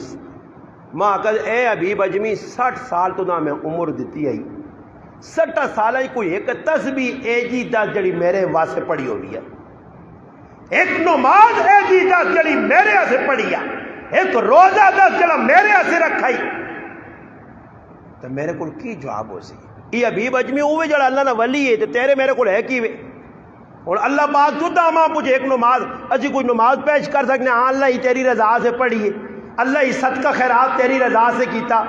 Speaker 1: ماں کدے اے حبیب اجمی 60 سال تو نہ میں عمر دیتی آئی 60 سال کوئی ایک تسبیح اے جی 10 جڑی میرے واسطے پڑھی ہوئی ہے ایک نماز اے جی 10 جڑی میرے واسطے پڑھی ہے ایک روزہ 10 جڑا میرے واسطے رکھا ہی تو میرے کو کی جواب ہو سی یہ حبیب اجمی ہوئے جڑا اللہ نہ ولی ہے تو تیرے میرے کو ہے کی وے اور اللہ پاک تو دا ماں پوچھے ایک نماز اجی کوئی نماز پیش کر سکنے ہاں اللہ ہی تیری رضا سے پڑھیے اللہ ہی صدقہ خیرات تیری رضا سے کیتا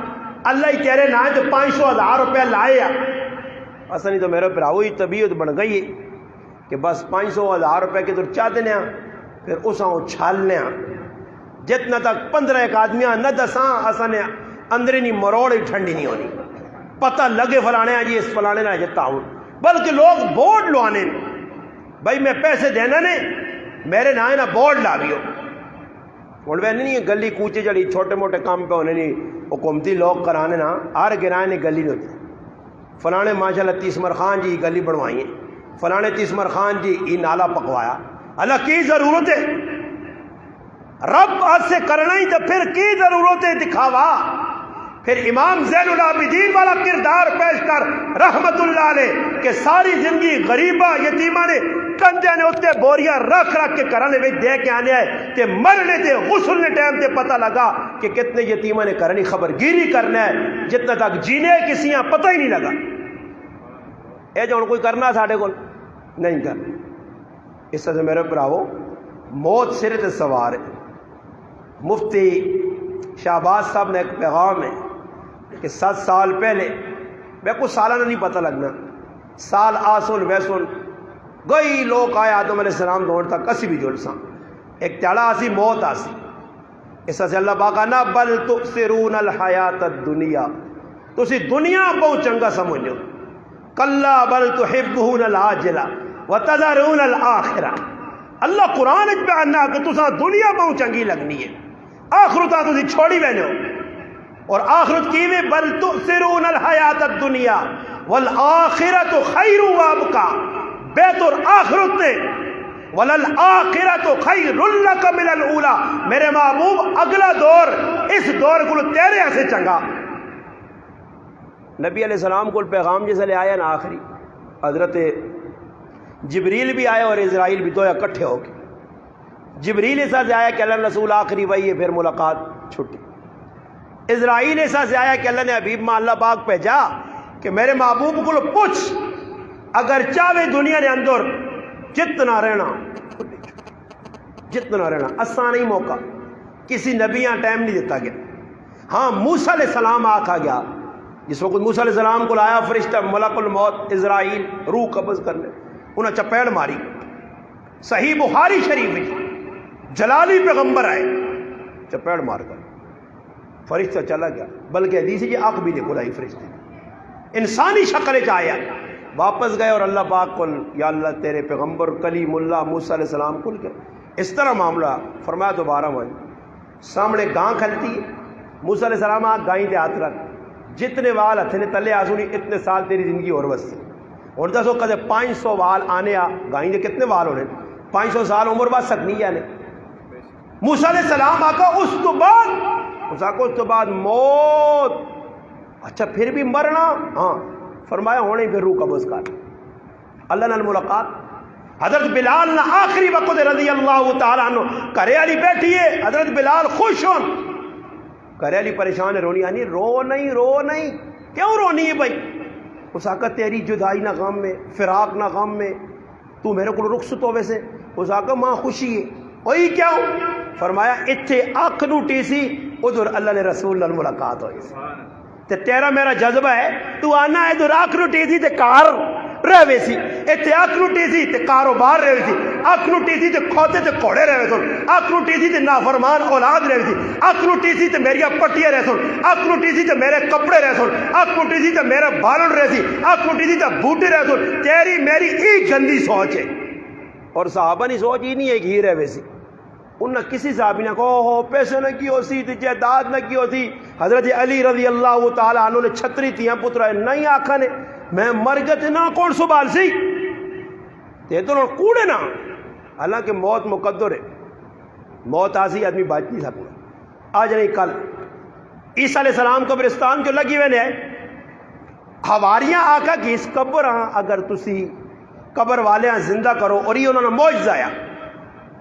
Speaker 1: اللہ ہی تیرے نام تو 500,000 روپے لائے اصل نہیں تو میرے پراؤ ہی طبیعت بن گئی ہے کہ بس 500,000 روپے کی تو چاہتے ہیں پھر اساں اچھالنے جتنا تک 15 ایک آدمیاں نہ دساں اصل نے اندر نہیں مروڑ ہی ٹھنڈی نہیں ہونی پتہ لگے فلانے ہیں جی اس فلانے نہ جتا ہوں بلکہ لوگ بورڈ لوانے بھائی میں پیسے دینا نے میرے نہ نا بورڈ لا بھی ہو اور وہ نہیں گلی کوچے جڑی چھوٹے موٹے کام پہ ہونے نہیں حکومتی لوگ کرانے نا ہر گرائے نے گلی نہیں ہوتی فلانے ماشاءاللہ تیسمر خان جی گلی بنوائی ہیں فلانے تیسمر خان جی یہ نالا پکوایا اللہ کی ضرورت ہے رب آج سے کرنا ہی تو پھر کی ضرورت ہے دکھاوا پھر امام زین العابدین والا کردار پیش کر رحمت اللہ علیہ کہ ساری زندگی غریبہ یتیمہ نے کنجے نے اتنے بوریاں رکھ کے کرانے میں دے کے آنے آئے کہ مرنے دے غسل نے ٹائم تے پتہ لگا کہ کتنے یتیمہ نے کرنی خبر گیری کرنا ہے جتنا تک جینے کسی یہاں پتہ ہی نہیں لگا اے جو کوئی کرنا ساڑھے کو نہیں کرنا اس سے میرے پراؤ موت سرے تے سوار ہے مفتی شہباز صاحب نے ایک پیغام ہے کہ 7 سال پہلے میں کو سالانہ نہیں پتہ لگنا سال آسن ویسن گئی لوگ آئے آدم علیہ السلام دور تک کسی بھی جڑ سا ایک تیڑا آسی موت آسی اس سے اللہ باقانا بل تؤثرون الحیات الدنیا تو اسی دنیا بہت چنگا سمجھو کلا بل تحبون العاجلہ وتذرون الآخرہ اللہ قرآن اچ بیاننا کہ تساں دنیا بہت چنگی لگنی ہے آخرتہ تسی چھوڑی بینے ہو اور آخرت کی میں بل تؤثرون الحیات الدنیا والآخرت خیر وابقا بہتر آخرت نے وللآخرت خیر لک من الاولی میرے محبوب اگلا دور اس دور کو تیرے ایسے چنگا نبی علیہ السلام کو پیغام جیسے لے آیا نا آخری حضرت جبریل بھی آئے اور اسرائیل بھی دو اکٹھے ہو گئے جبریل ایسا سے آیا کہ اللہ رسول آخری وہی ہے پھر ملاقات چھٹی اسرائیل ایسا سے آیا کہ اللہ نے حبیب ماں اللہ پاک پہ جا کہ میرے محبوب کو پوچھ اگر چاہے دنیا نے اندر جتنا رہنا آسان ہی موقع کسی نبیاں ٹائم نہیں دیتا گیا ہاں موسیٰ علیہ السلام آکھا گیا جس وقت موسیٰ علیہ السلام کو لایا فرشتہ ملک الموت اسرائیل روح قبض کرنے انہیں چپیڑ ماری صحیح بخاری شریف جلالی پیغمبر آئے چپیڑ مار کر فرشتہ چلا گیا بلکہ حدیث یہ آنکھ بھی دیکھو لائی فرشتہ انسانی شکل چاہیا واپس گئے اور اللہ پاک کو یا اللہ تیرے پیغمبر کلیم اللہ موسیٰ علیہ السلام کل کے اس طرح معاملہ فرمایا دوبارہ وہاں سامنے گاں کھلتی ہے موسیٰ علیہ السلام آگ گائیں دے ہاتھ رکھ جتنے وال ہتھے نے تلے آسونی اتنے سال تیری زندگی اور بس اور دسو کدے 500 وال آنے گائیں دے کتنے وال ہونے 500 سال عمر بعد سکنی آنے موسیٰ علیہ السلام آقا اس تو بعد موت اچھا پھر بھی مرنا ہاں فرمایا ہونے پھر روح قبض کر اللہ نے ملاقات حضرت بلال نے آخری وقت رضی اللہ تعالیٰ عنہ کرے علی بیٹھی ہے حضرت بلال خوش ہون کرے علی پریشان ہے رونی آنی رو نہیں کیوں رونی ہے بھائی اس آقا تیری جدائی نہ غم میں فراق نہ غم میں تو میرے کو رخصت ہو ویسے اس آقا ماں خوشی ہے وہی کیا ہو فرمایا اتھے آنکھ نو ٹیسی ادھر اللہ نے رسول اللہ ملاقات ہوئی تے تیرا میرا جذبہ ہے تو آنا ہے ادھر آنکھ نو ٹیسی تے کار رہ ویسی اتھے آنکھ نو ٹیسی تے کاروبار رہ ویسی آنکھ نو ٹیسی تے کھوتے تے کوڑے رہ ویسن آنکھ نو ٹیسی تے نافرمان اولاد رہ ویسی آنکھ نو ٹیسی تے میری پٹیاں رہ سن آنکھ نو ٹیسی تے میرے کپڑے رہ سن آنکھ نو ٹیسی تے میرے بالن رہ سی آنکھ نو ٹیسی تے بوٹے رہ سن تیری میری ایک گندی سوچ ہے اور صحابہ نے سوچ ہی نہیں ہے کہ ہی رہ ویسی انہیں کسی صحابی نے کہو ہو پیسے نہ کی ہو سی جائیداد نہ کی ہو سی حضرت علی رضی اللہ تعالیٰ عنہ نے چھتری تیاں پترا نہیں آکھا نے میں مرگت نہ کون سبال سی تے تو کوڑے نہ حالانکہ موت مقدر ہے موت آسی آدمی بچ نہیں سکتا آج نہیں کل عیسیٰ علیہ السلام قبرستان جو لگی ہوئے نے حواریاں آکھا کہ اس قبر اگر تسی قبر والے زندہ کرو اور یہ انہوں نے معجزہ آیا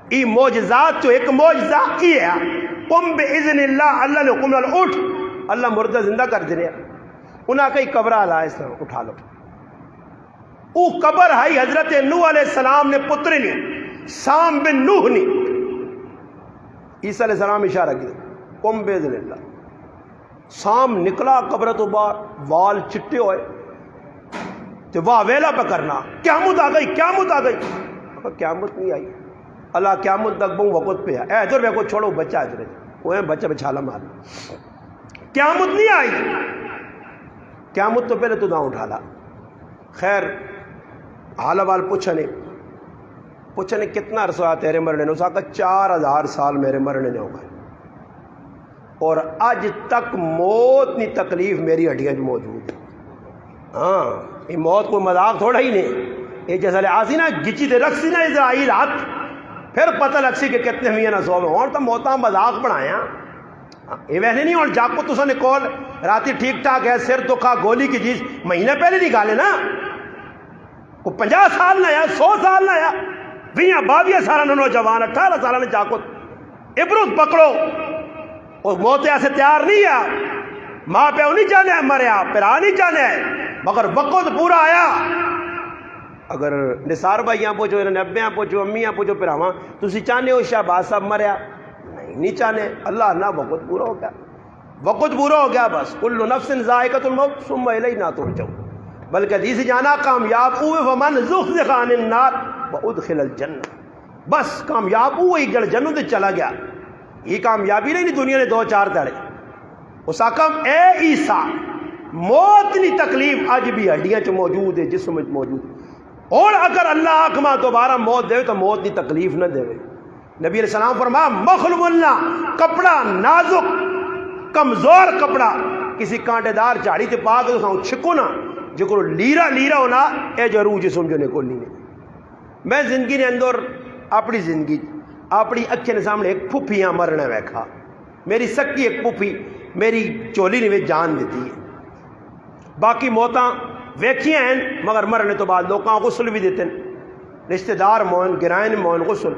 Speaker 1: ای معجزات تو ایک معجزہ یہ ہے قم باذن اللہ اللہ نے حکم نال اٹھ اللہ مردہ زندہ کر دے انہاں کئی قبرہ لائے سے اٹھا لو او قبر ہائی حضرت نوح علیہ السلام نے پتر نہیں سام بن نوح نہیں عیسیٰ علیہ السلام اشارہ کیا قم بیذن اللہ سام نکلا قبر تو باہر وال چٹے ہوئے تو واہ ویلا پہ کرنا قیامت آ گئی قیامت آ گئی قیامت نہیں آئی اللہ قیامت تک بہوں وقت پہ ہے ادھر میں کو چھوڑو بچہ ادھر وہ بچہ بچھالا مار قیامت نہیں آئی قیامت تو پہلے تو نہ اٹھا لا خیر حال وال پوچھنے کتنا عرصہ ہوا تیرے مرنے نے اس کا 4000 سال میرے مرنے نے ہو گئے اور اج تک موت نہیں تکلیف میری ہڈیاں جو موجود ہے ہاں یہ موت کوئی مذاق تھوڑا ہی نہیں یہ جیسا آسی نا گچی دے رکھ سی نا اسرائیل ہاتھ پھر پتہ لگ سی کہ کتنے ہوئی نا 100 میں اور تو موتاں مذاق بنایا یہ ویسے نہیں اور جاکو تو نے کال راتی ٹھیک ٹھاک ہے سر دکھا گولی کی چیز مہینے پہلے نکالے نا کو 50 سال نہ آیا 100 نہ آیا 20-22 سال نوجوان 18 سال نے جاکو ابرود پکڑو اور موت ایسے تیار نہیں ہے ماں پیو نہیں جانے مریا پھرا نہیں جانے مگر وقت پورا آیا اگر نثار بھائی یہاں پوچھو نبے یہاں پوچھو امی یہاں پوچھو پھر ہاں تسی چاہنے ہو شہباز صاحب مریا نہیں چاہنے اللہ نہ وقت پورا ہو گیا وقت پورا ہو گیا بس کل نفس ذائقۃ الموت ثم الینا ترجعون بلکہ حدیث جانا کامیاب ہوئے ومن زحزح عن النار وادخل الجنہ بس کامیاب ہوئے جڑ جنت چلا گیا یہ کامیابی نہیں دنیا نے 2-4 دڑے اس حکم اے عیسیٰ موت نہیں تکلیف اج بھی ہڈیاں چ موجود ہے جسم میں موجود اور اگر اللہ حکمہ دوبارہ موت دے تو موت نہیں تکلیف نہ دے نبی علیہ السلام فرمایا مخلوم اللہ کپڑا نازک کمزور کپڑا کسی کانٹے دار جھاڑی تے پا کے تو چھکو نا جو کو لیرا ہونا اے جو روح جسم جو نکلنی نہیں میں زندگی نے اندر اپنی زندگی اپنی اکھیں نے سامنے ایک پھپھیاں مرنے ویکھا میری سکی ایک پھپھی میری چولی نے جان دیتی ہے باقی موتاں ویکھیاں ہیں مگر مرنے تو بعد لوگوں غسل بھی دیتے ہیں رشتہ دار مون گرائن مون غسل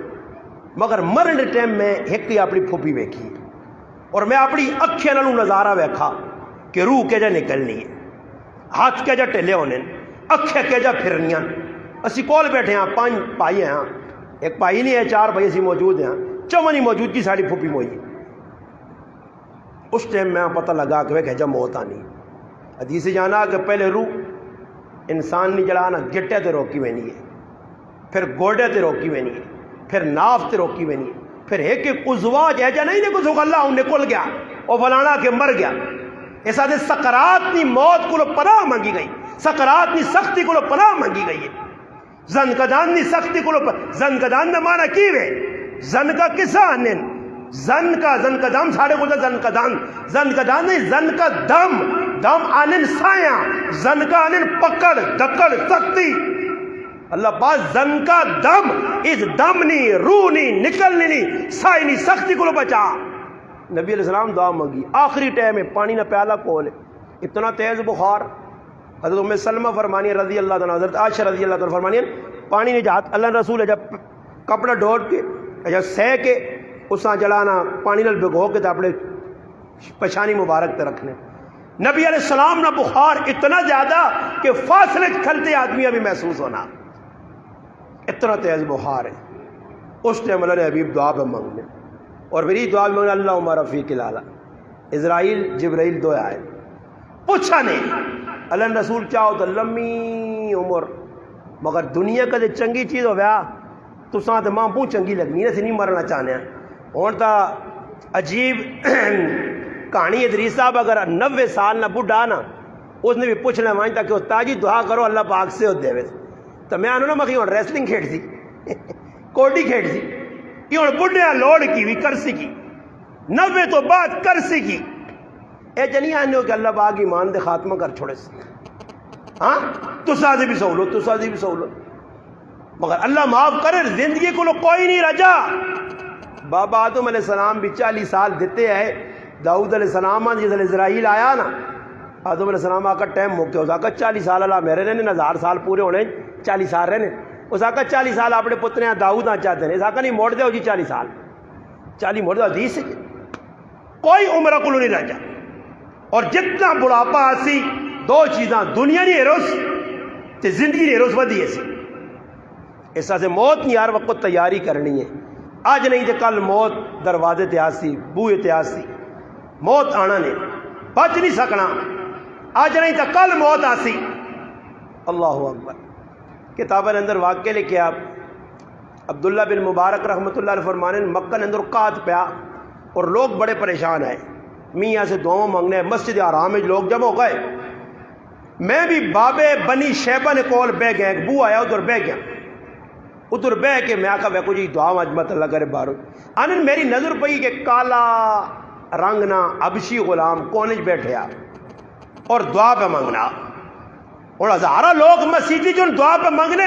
Speaker 1: مگر مرنے ٹائم میں ایک ہی اپنی پھپھی ویکھی اور میں اپنی اکھیں نالوں نظارہ ویکھا کہ روح کے جا نکلنی ہے ہاتھ کے جا ٹھلے ہونے اکھیں کے جا پھرنیاں اسی کول بیٹھے ہیں 5 بھائی ہیں ایک بھائی نہیں ہے 4 بھائی اسی موجود ہیں چونی موجود کی ساری پھپھی موئی اس ٹائم میں پتہ لگا کہ وہ جب موت آنی حدیث جانا کہ پہلے روح انسان نہیں جڑانا گٹے تے روکی وینی ہے پھر گوڑے تے روکی وینی ہے پھر ناف تے روکی وینی ہے پھر ایک عضوا جیجا نہیں نے کچھ اللہ ہوں نکل گیا اور فلانا کے مر گیا ایسا دے سکرات نی موت کو پناہ مانگی گئی سکرات نی سختی کو پناہ مانگی گئی ہے زنکدان نی سختی کو زنکدان نے مانا کی وے زن کا کسا آنین زن کا دم ساڑھے کو زنکدان نہیں زن کا دم آنین سایاں زن کا آنین پکڑ دکڑ سختی اللہ پاس زن کا دم اس دم نہیں روح نہیں نکلنی نہیں سائی نہیں سختی کو بچا نبی علیہ السلام دعا مانگی آخری ٹائم میں پانی نہ پیالہ کھولے اتنا تیز بخار حضرت ام سلمہ فرمانی رضی اللہ عنہ حضرت عائشہ رضی اللہ عنہ فرمانی پانی نے جہات اللہ رسول جب کپڑا ڈھوٹ کے جب سہ کے اساں جلانا پانی نال بھگو کے اپنے پچھانی مبارک تے رکھنے نبی علیہ السلام نہ بخار اتنا زیادہ کہ فاصلے کھلتے آدمی ابھی محسوس ہونا اتنا تیز بخار ہے اس ٹائم اللہ نے حبیب دعا پہ مانگنے اور میری دعا میں اللہ عمر رفیق الاعلیٰ اسرائیل جبرائیل 2 آئے پوچھا نہیں اللہ رسول چاہو تو لمبی عمر مگر دنیا کا جو چنگی چیز ہو گیا تو ساتھ ماں بہت چنگی لگنی ہے نہیں مرنا چاہنے ہیں اور تا عجیب کہانی ادریس صاحب اگر 90 سال نہ بڑھا نا اس نے بھی پوچھ لیں وہاں تک کہ تاجی دعا کرو اللہ پاک سے ہو دے تو میں آنو نا مکھی ہوں ریسلنگ کھیڑ سی کوٹی کھیڑ سی یہ ہوں بڑھے لوڑ کی بھی کرسی کی 90 تو بعد کرسی کی اے جنی آنے ہو کہ اللہ پاک ایمان دے خاتمہ کر چھوڑے سی ہاں تو سازی بھی سہولت مگر اللہ معاف کرے زندگی کو کوئی نہیں رجا بابا آدم علیہ السلام بھی 40 سال دیتے ہیں داؤد علیہ السلام جس اسرائیل آیا نا آدم علیہ السلام آ کر ٹائم موقع اس آکا 40 سال اللہ میرے رہنے 1000 سال پورے ہونے 40 سال رہنے اس آکا 40 سال اپنے پتر ہیں داؤد آ چاہتے ہیں اس آکا نہیں موڑ دے ہو جی 40 سال 40 موڑ دے حدیث ہے کوئی عمرہ کو نہیں رہ جا اور جتنا بڑھاپا آسی دو چیزاں دنیا نہیں ہیروس تے زندگی نہیں ہیروس ودی ایسی اس سے موت نہیں ہر وقت تیاری کرنی ہے اج نہیں تے کل موت دروازے تے آسی بوئے تے آسی موت آنا نے بچ نہیں سکنا اج نہیں تے کل موت آسی اللہ اکبر کتابیں اندر واقعہ لکھیا عبداللہ بن مبارک رحمۃ اللہ علیہ فرمانے مکہ کے اندر قحط پیا اور لوگ بڑے پریشان ہیں میاں سے دعاؤں مانگنے مسجد حرام میں لوگ جمع ہو گئے میں بھی بابے بنی شیبہ نے کول بہ گیا ایک بو آیا ادھر بہ گیا ادھر بہ کے میں آقا ویکو جی دعا مجمت اللہ کرے بارو آنن میری نظر پئی کہ کالا رنگنا حبشی غلام کونج بیٹھیا اور دعا پہ مانگنا اور ہزارہ لوگ مسیحی جو دعا پہ مانگنے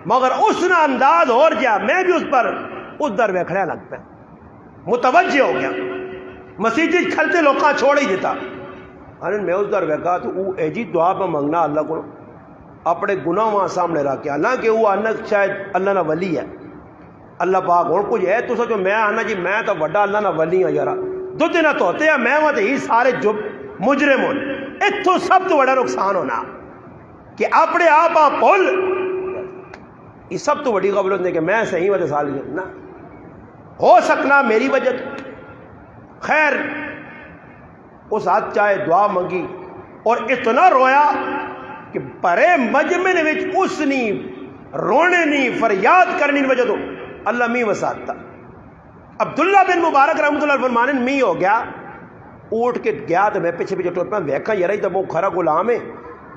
Speaker 1: مگر اس نے انداز اور جا میں بھی اس پر ادھر ویکھنے لگ پہ متوجہ ہو گیا مسیحی کھلتے لوکاں چھوڑ ہی دیتا آنن میں ادھر ویکھا تو او اے جی دعا پہ مانگنا اللہ کو اپنے گناہ وہاں سامنے رکھ کے حالانکہ وہ آنا شاید اللہ نہ ولی ہے اللہ پاک اور کچھ ہے تو سوچو میں آنا جی میں تو وڈا اللہ نہ ولی ہوں یارا دو دن تو ہوتے ہیں میں وہاں ہی سارے جو مجرم ہوں اتھو سب تو بڑا نقصان ہونا کہ اپنے آپ پول یہ سب تو بڑی قبول ہوتی ہے کہ میں صحیح وجہ سال نہ ہو سکنا میری وجہ خیر اس ہاتھ چاہے دعا منگی اور اتنا رویا کہ پرے مجمع نے وچ اس نہیں رونے نہیں فریاد کرنی وجہ تو اللہ می وسعت تھا عبداللہ بن مبارک رحمۃ اللہ فرمانے می ہو گیا اٹھ کے گیا تو میں پیچھے پیچھے ٹوٹ پہ ویکھا یار تو وہ کھرا غلام ہے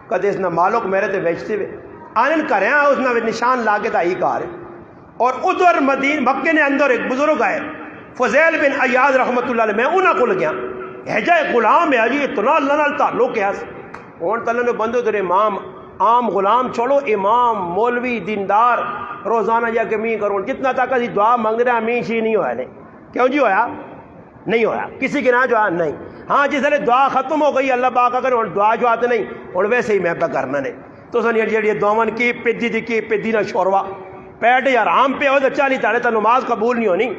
Speaker 1: کدے اس نے مالک میرے تے ویچتے ہوئے آنن کریا اس نے نشان لا کے تائی کار اور ادھر مدین مکے نے اندر ایک بزرگ آئے فضیل بن عیاض رحمۃ اللہ علیہ میں انہاں کول گیا ہجا غلام ہے جی اتنا اللہ نال تعلق ہے ہوں تعالیٰ نے بندو تیرے امام عام غلام چھوڑو امام مولوی دیندار روزانہ جا کے می کرو جتنا تک اسی دعا مانگ رہے ہیں می شی نہیں ہوا نہیں کیوں جی ہویا نہیں ہویا کسی کے نہ جو ہے نہیں ہاں جس نے دعا ختم ہو گئی اللہ پاک اگر دعا جو آتے نہیں اور ویسے ہی میں پہ کرنا نہیں تو سن جی دعوان کی پیدی دی کی پیدی نہ شوروا پیٹ یا آرام پہ ہو تو چالی تاڑے تو نماز قبول نہیں ہونی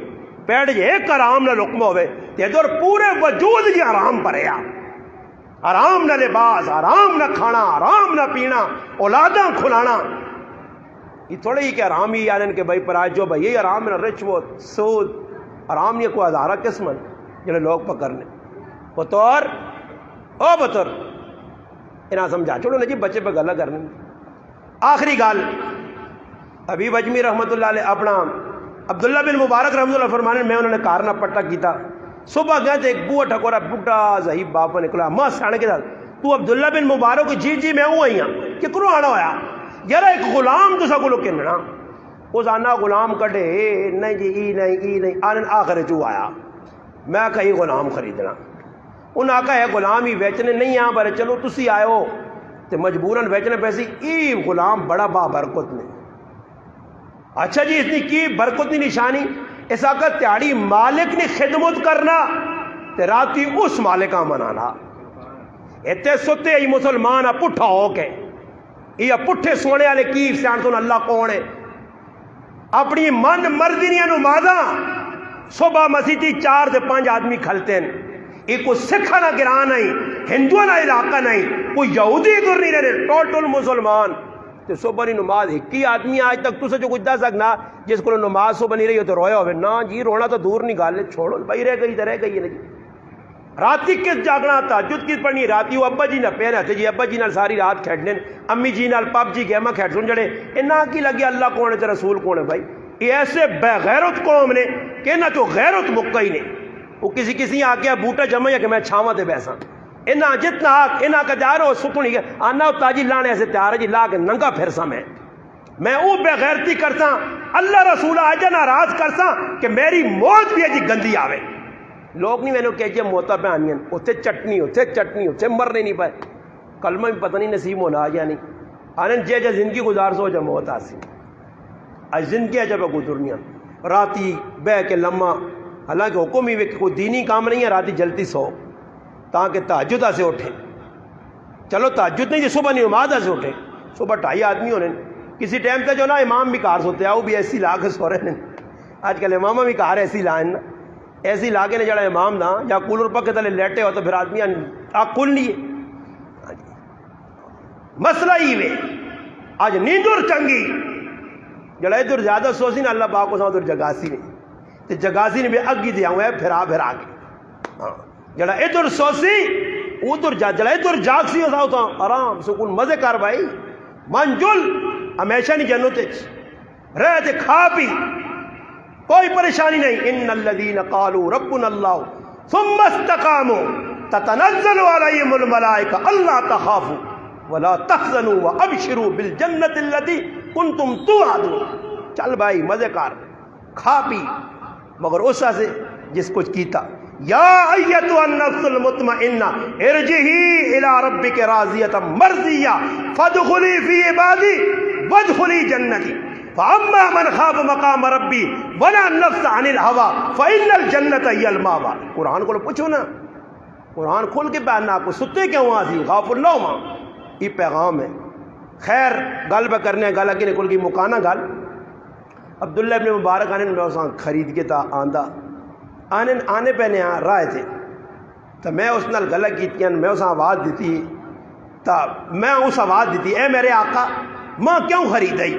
Speaker 1: پیٹ جی ایک آرام نہ لقمہ ہوئے ادھر پورے وجود جی آرام پر ہے آرام نہ لباس آرام نہ کھانا آرام نہ پینا اولاداں کھلانا یہ تھوڑے ہی کہ آرام ہی آنن کہ بھائی پراج جو بھائی یہ آرام نہ رشوت سود آرام نہیں کوئی ہزارہ قسم جنہیں لوگ پکڑنے بطور او بطور انہاں سمجھا چھوڑو نا جی بچے پہ گلہ کرنے آخری گال حبیب اجمی رحمۃ اللہ علیہ اپنا عبداللہ بن مبارک رحمۃ اللہ فرمانے میں انہوں نے کارنا پٹا کیتا صبح گیا تو ایک بوہ ٹھکورا بڑھا ضعیف باپا نکلا ماں ساڑھے کے ساتھ تو عبداللہ بن مبارک جی جی میں ہوں آئی ہوں کہ کرو آنا ہویا یار ایک غلام تو سکو لوگ کننا اس آنا غلام کٹے نہیں جی ای نہیں آنن آخر چو آیا میں کہیں غلام خریدنا انہاں کہا ہے غلام ہی بیچنے نہیں آیا پر چلو تسی آئے ہو تو مجبوراً بیچنے پیسی ای غلام بڑا با برکت نے اچھا جی اتنی کی برکت نہیں نشانی ایسا کہ تیاری مالک نے خدمت کرنا تے راتی اس مالکہ منانا ایتے ستے ای مسلمان پٹھا ہو کے یہ پٹھے سونے والے کی سیانتون اللہ کون ہے اپنی من مرضی نہیں نمازاں صبح مسیحی 4 سے 5 آدمی کھلتے ہیں یہ کوئی سکھا نہ گران نہیں ہندوؤں نہ علاقہ نہیں کوئی یہودی دور نہیں رہے ٹوٹل مسلمان تو صبح نہیں نماز ایک ہی آدمی آج تک تو سے جو کچھ دس سکنا جس کو نماز صبح نہیں رہی ہو تو رویا ہوئے نا جی رونا تو دور نہیں گالے چھوڑو بھائی رہ گئی تو رہ گئی نہیں راتی کس جاگنا تہجد کس پڑھنی راتی وہ ابا جی نہ پہنے آتے جی ابا جی نال ساری رات کھیڈنے امی جی نال پاپ جی گیما کھیڈ سن جڑے انہاں کی لگی اللہ کون ہے تے رسول کون ہے بھائی یہ ایسے بے غیرت قوم نے کہ نہ تو غیرت مکئی نے وہ کسی آ کے بوٹا جمع یا کہ میں چھاواں تے بیساں انہاں جتنا انہاں کا تیار ہو ستنی آنا تاجی لانے ایسے تیار ہے جی لا کے ننگا پھرسا میں او بے غیرتی کرساں اللہ رسول آجا ناراض کرساں کہ میری موت بھی ہے جی گندی آوے لوگ نہیں میں نے کہہ موتا پہ آنی اتنے چٹنی مرنے نہیں پائے کلمہ بھی پتہ نہیں نصیب ہونا یا نہیں آنن جے جے زندگی گزار سو جا موت آسی آج زندگی ہے جب گزرنی راتی بہ کے لمحہ حالانکہ حکم ہی کوئی دینی کام نہیں ہے راتی جلدی سو تاکہ تہجد سے اٹھے چلو تہجد نہیں جی صبح نہیں نماز سے اٹھے صبح 2.5 آدمی ہونے کسی ٹائم تک جو نا امام بھی کار سوتے ہیں وہ بھی ایسی لا کے سو رہے ہیں آج کل امام بھی کار ایسی لائیں نا ایسی لا کے نے جڑا امام نا یا کولر پکے تلے لیٹے ہو تو پھر آدمی کل نہیں ہے مسئلہ ہی وے آج نیندر چنگی جڑا ادھر زیادہ سوسی نا اللہ پاک کو سا ادھر جگاسی نے تے جگاسی نے بھی اگی دیا ہوا ہے پھرا پھرا کے ہاں جڑا ادھر سوسی ادھر جڑا ادھر جاگسی ہو سا آرام سکون مزے کر بھائی منجل ہمیشہ نہیں جنت رہ تے کھا پی کوئی پریشانی نہیں ان الذین قالوا ربنا اللہ ثم استقاموا تتنزل علیہم الملائکہ اللہ تخافوا ولا تحزنوا وابشروا بالجنۃ التي کنتم توعدون چل بھائی مزے کر کھا پی مگر اس سے جس کچھ کیتا یا ایتها النفس المطمئنہ ارجعی الی ربک راضیۃ مرضیہ فادخلی فی عبادی وادخلی جنتی فاما من خاف مقام ربی ولا النفس عن الهوى فان الجنۃ هی المأوى قرآن کو پوچھو نا قرآن کھول کے بیاننا کو ستے کیوں آسی غاف اللہ ماں یہ پیغام ہے خیر گل پہ کرنے گل اگے نکل گئی مکانا گل عبداللہ ابن مبارک آنے میں اساں خرید کے تا آندہ آنے پہنے رائے تھے تو میں اس نال گلہ کیتیاں میں اساں آواز دیتی تا میں اس آواز دیتی اے میرے آقا ماں کیوں خریدائی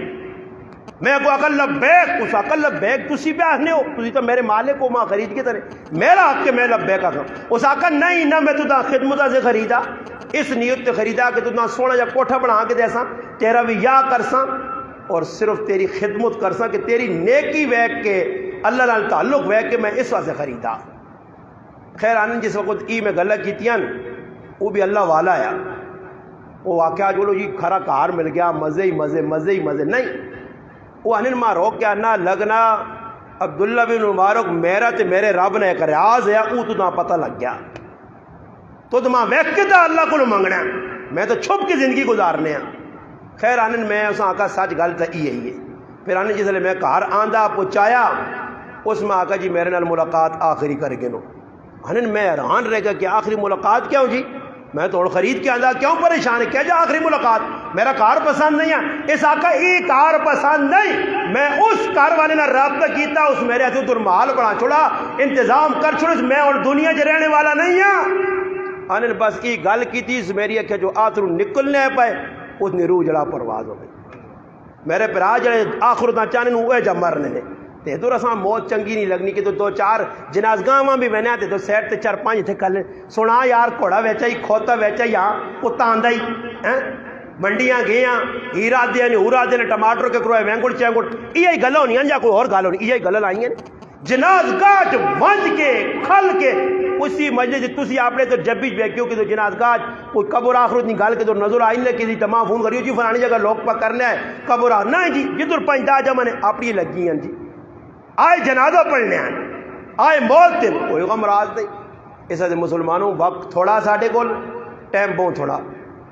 Speaker 1: میں کو اقل لبیک اس اقل لبیک تسی پہ آنے ہو تسی تو میرے مالک کو ماں خرید کے ترے میرا حق کے میں لبیک آقا اس آقا نہیں نہ میں تو تا خدمتہ سے خریدا اس نیت تے خریدا کہ تو تا سونا جا کوٹھا بنا کے دیساں تیرا بھی یا کرساں اور صرف تیری خدمت کرساں کہ تیری نیکی ویک کے اللہ نال تعلق ویک کے میں اس واسطے خریدا خیر آنن جس وقت ای میں گلہ کیتیاں وہ بھی اللہ والا ہے وہ واقعہ جو جی کھرا کار مل گیا مزے ہی مزے مزے ہی مزے نہیں وہ انن ماں روک کیا نہ لگنا عبداللہ بن مبارک میرا تے میرے رب نے ایک ریاض ہے او تو نہ پتہ لگ گیا تو ماں ویک کے تا اللہ کو منگنا ہے میں تو چھپ کے زندگی گزارنے ہیں خیر آنن میں اس آقا سچ گل تا ای ہے پھر آنن جس لئے میں کار آندہ پہنچایا اس میں آقا جی میرے نال ملاقات آخری کر گئے نو آنن میں حیران رہ گیا کہ آخری ملاقات کیوں جی میں تو خرید کے آندہ کیوں پریشان ہے کیا جا آخری ملاقات میرا کار پسند نہیں ہے اس آقا ای کار پسند نہیں میں اس کار والے نہ رابطہ کیتا اس میرے ہاتھوں درمال بنا چھوڑا انتظام کر چھوڑا میں اور دنیا جو رہنے والا نہیں ہے آنن بس ای گل کی تھی میری اکھے جو آترو نکلنے پائے اس نے روح جڑا پرواز ہو گئی میرے پر آ جڑے آخر تا چاہنے ہوئے جا مرنے نے تے دور اساں موت چنگی نہیں لگنی کہ تو دو چار جنازگاہاں بھی بنے تے تو سیٹ تے چار پانچ تھے کل سنا یار گھوڑا ویچا ہی کھوتا ویچا ہی ہاں کتا آندا ہی منڈیاں گئیاں ہیرا دیا نے ہورا دیا نے ٹماٹر کے کروئے وینگڑ چینگڑ یہی گل ہونی ہیں یا کوئی اور گل ہونی یہی گل آئی ہیں جنازگاہ ونج کے کھل کے اسی مجلس تسی اپنے تو جب بھی بیکیو کہ تو جنازگاہ کوئی قبر آخرت نہیں گل کے تو نظر آئی نہیں کہ تمام فون کریو جی فلانی جگہ لوگ پا کرنے آئے قبر آ نہیں جی جدھر پنج دا جمع نے اپنی لگی ہیں جی آئے جنازہ پڑھنے آئے آئے موت دن کوئی غم راز نہیں اس سے مسلمانوں وقت تھوڑا ساڑھے کول ٹائم بہت تھوڑا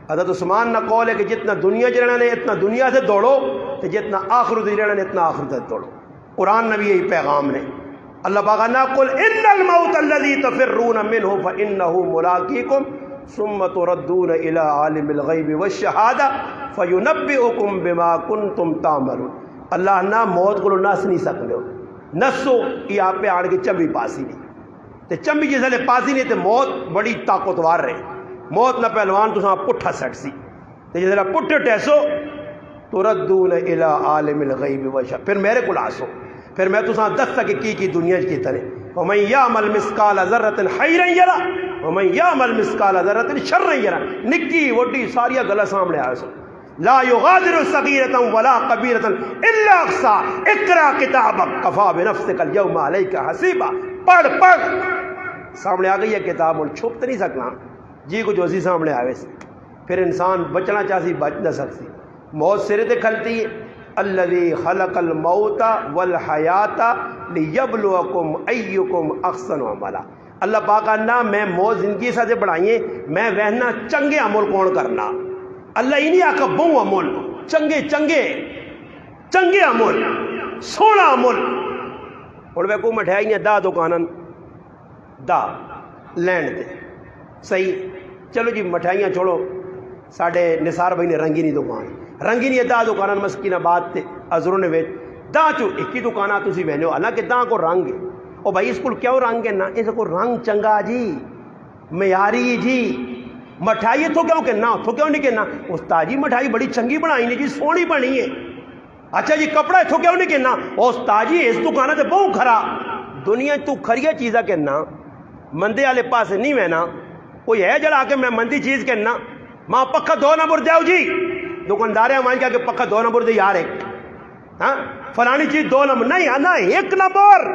Speaker 1: حضرت عثمان نہ قول ہے کہ جتنا دنیا جرنا نے اتنا دنیا سے دوڑو تو جتنا آخرت جرنا نے اتنا آخرت سے دوڑو قرآن نبی یہی پیغام نے اللہ پاک نے قل ان الموت الذي تفرون منه فانه ملاقيكم ثم تردون الى عالم الغیب والشہادہ فینبئکم بما کنتم تعملون اللہ نہ موت کو نس نہیں سکتے ہو نسو یہ آپ پہ آن کے چمبی پاسی نہیں تے چمبی جس لے پاسی نہیں تے موت بڑی طاقتوار رہے موت نہ پہلوان تو پٹھا سٹ سی تے جس لے پٹھ ٹیسو تردون الى عالم الغیب والشہادہ پھر میرے کو آسو پھر میں تو دس تک کی دنیا کی طرح ومن یعمل مثقال ذرۃ خیرا یرا ومن یعمل مثقال ذرۃ شرا یرا نکی وڈی ساری گلا سامنے آ سو لا یغادر صغیرۃ ولا کبیرۃ الا احصاها اقرا کتابک کفی بنفسک اليوم علیک حسیبا پڑھ پڑھ سامنے آ گئی ہے کتاب اور چھپ تو نہیں سکنا جی کچھ اسی سامنے آوے سے پھر انسان بچنا چاہتی بچ نہ سکتی موت سرے تے کھلتی ہے الذی خلق الموت والحیات لیبلوکم ایکم احسن عملا اللہ پاک نے میں موت زندگی سے بڑھائیے میں وہنا چنگے عمل کون کرنا اللہ ہی نہیں آکا بہو عمل چنگے چنگے چنگے عمل سونا عمل اور وہ کو مٹھائی نے دا دکانن دا لینڈ دے صحیح چلو جی مٹھائیاں چھوڑو ساڑھے نثار بھائی نے رنگینی دکان رنگینی دا دکانان مسکین آباد تے ازروں نے ویچ دا چو ایک ہی دکانہ تسی بہنے ہو حالانکہ دا کو رنگ ہے او بھائی اس کو کیوں رنگ ہے نا اس کو رنگ چنگا جی معیاری جی مٹھائی اتوں کیوں کہنا اتوں کیوں نہیں کہنا استاد جی مٹھائی بڑی چنگی بنائی نے جی سونی بنی ہے اچھا جی کپڑا اتوں کیوں نہیں کہنا استاد جی اس دکان سے بہت کھرا دنیا تو کھڑیا چیزاں کہنا مندے والے پاس نہیں وہنا کوئی ہے جڑا کہ میں مندی چیز کہنا ماں پکا 2 نمبر دیاؤ جی دکاندار مان کیا کہ پکا 2 نمبر دے یار ہے ہاں فلانی چیز 2 نمبر نہیں آنا 1 نمبر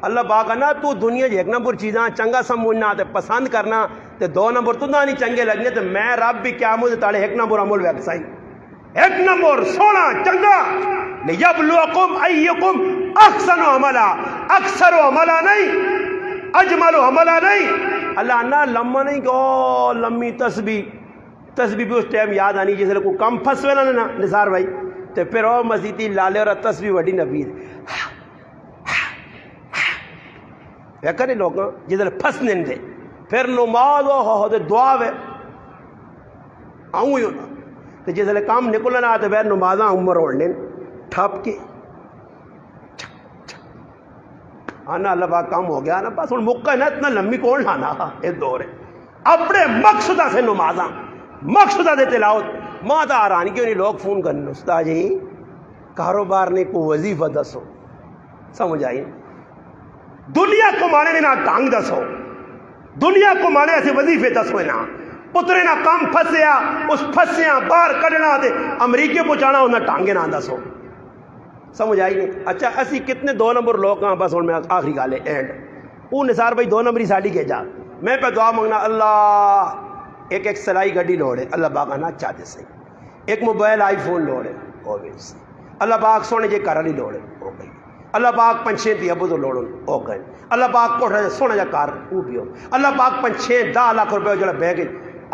Speaker 1: اللہ پاک کہنا تو دنیا 1 نمبر چیزاں چنگا سمجھنا تے پسند کرنا تے 2 نمبر تو نہیں چنگے لگنے تے میں رب بھی قیامت تالے 1 نمبر عمل ویک سائی 1 نمبر سونا چنگا لیبلوکم ایکم احسن عملا اکثر عملا نہیں اجمل عملا نہیں اللہ نہ لمبا نہیں کہ لمبی تسبیح بھی اس ٹائم یاد آنی جس کو کم پھسوے نا نثار بھائی تے پھر او مسیتی لالے اور تسبیح وڈی نبی کرے لوگ جس پھسنے دے پھر نماز ہو دعا وے آؤں ہی ہونا تو جس کام نکلنا تو پھر نمازاں عمر ہونے ٹھپ کے آنا اللہ پاک کام ہو گیا نا بس ہوں موقع ہے نا اتنا لمبی کون لانا اس دور ہے اپنے مقصدہ سے نمازاں مقصدہ دے تلاوت ماں تو آرانی کیوں نہیں لوگ فون کرنے استاد جی کاروبار نے کو وظیفہ دسو سمجھ آئی دنیا کو مانے نہ ٹانگ دسو دنیا کو مانے ایسے وظیفے دسو نا پترے نہ کام پھسیا اس پھسیاں باہر کڈنا تے امریکے پہنچانا انہیں ٹانگے نہ دسو سمجھ آئی نہیں اچھا اسی کتنے 2 نمبر لوگ ہاں بس میں آخری گل ہے اینڈ وہ نثار بھائی 2 نمبری ساڑی کے جا میں پہ دعا منگنا اللہ ایک سلائی گڈی لوڑے اللہ پاک آنا چاہتے سے ایک موبائل آئی فون لوڑے ہو گئی اللہ پاک سونے جے گھر والی لوڑے ہو گئی اللہ پاک 5-6 دی ابو تو لوڑن ہو گئے اللہ پاک کوٹھا سونا جا کار وہ بھی ہو اللہ پاک 5-6-10 لاکھ روپے جڑا بہ گئے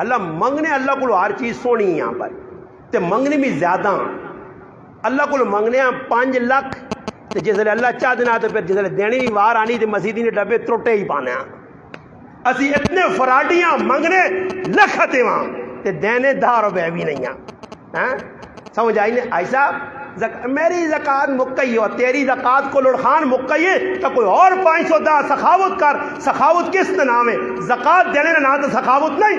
Speaker 1: اللہ منگنے اللہ کو ہر چیز سونی یہاں پر تے منگنے بھی زیادہ اللہ کو منگنے 5 لاکھ تے جس لئے اللہ چاہ دینا تو پھر جس لئے دینی بھی وار آنی تے مسیدی نے ڈبے تروٹے ہی پانے ہیں اسی اتنے فراڈیاں منگنے لکھتے وہاں تے دینے 10 روپے بھی نہیں ہیں سمجھ آئی نہیں ایسا میری زکاة مکئی ہو تیری زکاة کو لڑخان مکئی ہے تو کوئی اور 500 دا سخاوت کر سخاوت کس نام ہے زکاة دینے نہ تو سخاوت نہیں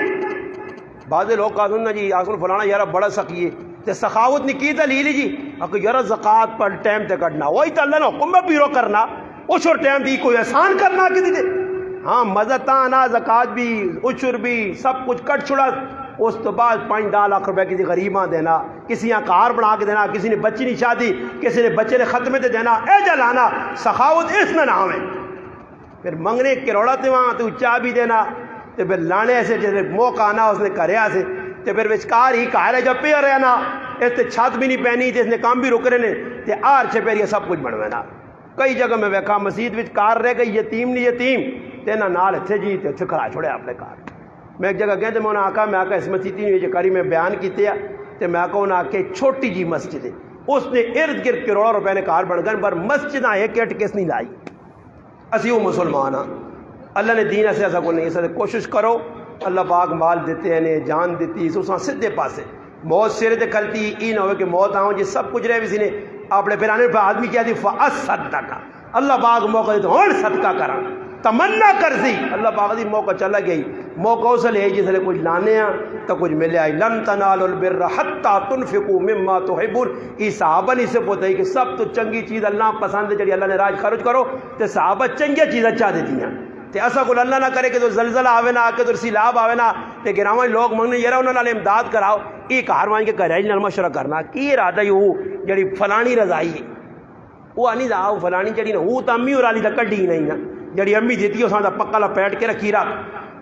Speaker 1: بعض لوگ کہتے ہیں جی آسل فلانا یارہ بڑا سخی ہے تے سخاوت نہیں کی دلیل جی اگر یارہ زکاة پر ٹائم تے کٹنا وہی تو اللہ نے حکم میں پیرو کرنا اشور ٹائم دی کوئی احسان کرنا کی دی ہاں مزہ آنا زکاة بھی اشور بھی سب کچھ کٹ چھڑا اس تو بعد 5-10 لاکھ روپے کسی غریباں دینا کسی یہاں کار بنا کے دینا کسی نے بچی نہیں شادی کسی نے بچے نے ختمے تے دینا اے جا لانا سخاوت اس میں نام ہے پھر منگنے کروڑا تے وہاں تو چاہ بھی دینا تے پھر لانے سے جیسے موقع آنا اس نے کریا سے تے پھر وچکار ہی کہا جب پہ رہنا اس تے چھت بھی نہیں پہنی تے اس نے کام بھی رک رہے نے تے آر چھے پہ سب کچھ بنوانا کئی جگہ میں ویکھا مسجد وچ کار رہ گئی یتیم نہیں یتیم تے نہ نال اتھے جی تے اتھے کھڑا چھوڑے اپنے کار میں ایک جگہ گئے تو میں انہیں آکا میں آکا اس مسجد نہیں ہوئی کری میں بیان کیتے ہیں تو میں آکا انہیں آکے چھوٹی جی مسجد ہے اس نے ارد گرد کروڑوں روپے نے کار بن گئے پر مسجد آئے کٹ کس نہیں لائی اسی وہ مسلمان ہاں اللہ نے دین ایسے ایسا کو نہیں ایسا کوشش کرو اللہ پاک مال دیتے ہیں جان دیتی اس سدھے پاسے موت سرے تے کھلتی ای نہ ہوئے کہ موت آؤں جی سب کچھ رہے بھی نے اپنے پرانے پہ آدمی کیا دی فَأَصَّدَّقَ اللہ پاک موقع دیتے ہون صدقہ کرا تمنا کر سی اللہ پاک دی موقع چلا گئی موقع اس لئے جس لئے کچھ لانے ہیں تو کچھ ملے آئی لن تنالوا البر حتی تنفقوا مما تحبون ای صحابہ نہیں سے پوتا ہے کہ سب تو چنگی چیز اللہ پسند ہے جڑی اللہ نے راج خرچ کرو تے صحابہ چنگی چیز اچھا دیتی ہیں تے ایسا کو اللہ نہ کرے کہ تو زلزلہ آوے نہ کہ تو سیلاب آوے نہ تے گراواں لوگ منگنے یرا انہاں نال امداد کراؤ ای کاروان کے کرے نال مشورہ کرنا کی ارادہ یو جڑی فلانی رضائی ہے وہ نہیں دا فلانی جڑی نہ وہ تو امی اور علی دا کڈی نہیں نا جڑی امی دیتی اس دا پکا لپیٹ کے رکھی رکھ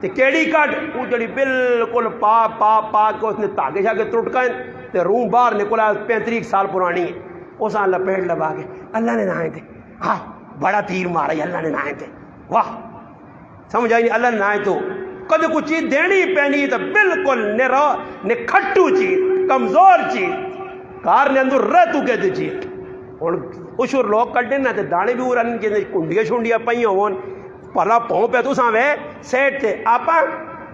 Speaker 1: تے کیڑی کٹ وہ جڑی بالکل پا کے اس نے تاگے شاگے ترٹکائیں تے روح باہر نکلا 35 سال پرانی ہے اس آن لپیٹ لبا کے اللہ نے نائیں تھے ہاں بڑا تیر مارا ہے اللہ نے نائیں تھے واہ سمجھ آئی نہیں اللہ نے نائیں تو کد کچھ چیز دینی پینی تو بالکل نکھٹو چیز کمزور چیز کار نے اندر رہ تو کہتے چیز اور اشور لوگ کٹنے نہ تے دانے بھی ارن کے کنڈیاں شنڈیاں پئی ہون پلا پاؤں پہ تو ساں وے سیٹ تے آپا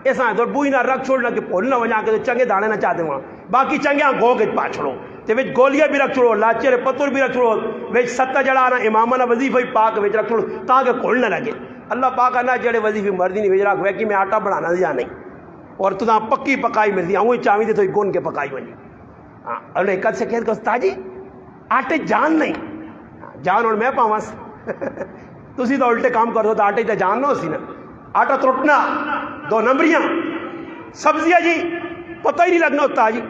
Speaker 1: ایسا ہے تو بوئی نہ رکھ چھوڑنا کہ پھول نہ وجہ کے تو چنگے دانے نہ چاہتے وہاں باقی چنگے گو کے پا چھوڑو تے وچ گولیاں بھی رکھ چھوڑو لاچے پتر بھی رکھ چھوڑو وچ ستہ جڑا نا امامہ نہ وظیفہ ہی پاک وچ رکھ چھوڑو تاکہ کھول نہ لگے اللہ پاک نہ جڑے وظیفے مرضی نہیں وچ رکھ وے کہ میں آٹا بنانا یا نہیں
Speaker 2: اور تو پکی پکائی ملتی ہوں چاوی دے تو گن کے پکائی ونی ہاں ایک سے کہہ استاد جی آٹے جان نہیں جان اور میں پاواس تسی تو الٹے کام کر دو تو آٹے تے جان نہ سی نا آٹا ترٹنا 2 نمبریاں سبزیاں جی پتہ ہی نہیں لگنا استاد جی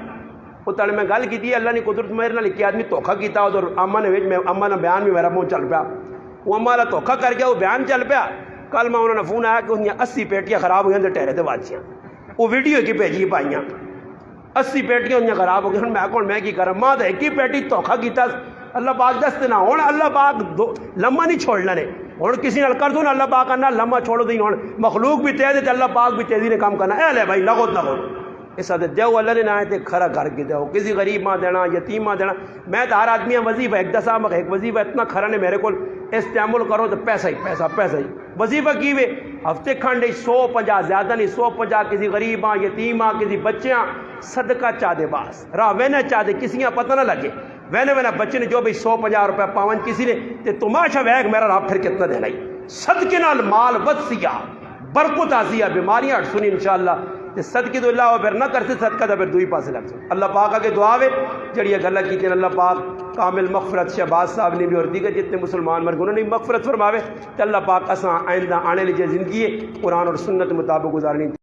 Speaker 2: اتنے میں گل کی اللہ نے قدرت میرے نال ایک آدمی دھوکھا کیتا اور اما نے اما نے بیان بھی میرا منہ چل پیا وہ اما والا دھوکھا کر کے وہ بیان چل پیا کل میں انہوں نے فون آیا کہ ان 80 پیٹیاں خراب ہوئی ٹہرے تے واچیاں وہ ویڈیو کی بھیجی پائیاں 80 پیٹیاں ان خراب ہو گئی میں کی کرا ماں تو ایک ہی پیٹی دھوکھا کیتا اللہ پاک دست نہ ہوں اللہ پاک لمحہ نہیں چھوڑنا نے ہوں کسی نال کر دو نا اللہ پاک نہ لمحہ چھوڑ دیں ہوں مخلوق بھی تیز ہے اللہ پاک بھی تیزی نے کام کرنا اے لے بھائی لگوت نہ ہو اس حد دیو اللہ نے نہ آئے تھے کھرا کر کے دیو کسی غریب ماں دینا یتیم ماں دینا میں تو ہر آدمی وظیفہ ایک دسا میں ایک وظیفہ اتنا کھرا نے میرے کو استعمال کرو تو پیسہ ہی وظیفہ کی وے ہفتے کھنڈ 150 زیادہ نہیں 150 کسی غریب ماں یتیم ماں کسی بچیاں صدقہ چاہ دے باس راہ وینا چاہ دے کسی پتہ نہ لگے وینا بچے نے جو بھی 150 روپے پاون کسی نے تے تماشا ویگ میرا راہ پھر کتنا دینا ہی صدقے نال مال وسیا برکت آسیا بیماریاں ہٹ سنی انشاءاللہ صدقے تو اللہ پھر نہ کرتے صدقہ تو پھر دوئی پاسے لگ سکتے اللہ پاک آگے دعا وے جڑی گلا کی تھی اللہ پاک کامل مغفرت شہباز صاحب نے بھی اور دیگر جتنے مسلمان مرگ انہوں نے مغفرت فرماوے تو اللہ پاک اساں آئندہ آنے لی زندگی قرآن اور سنت مطابق گزارنی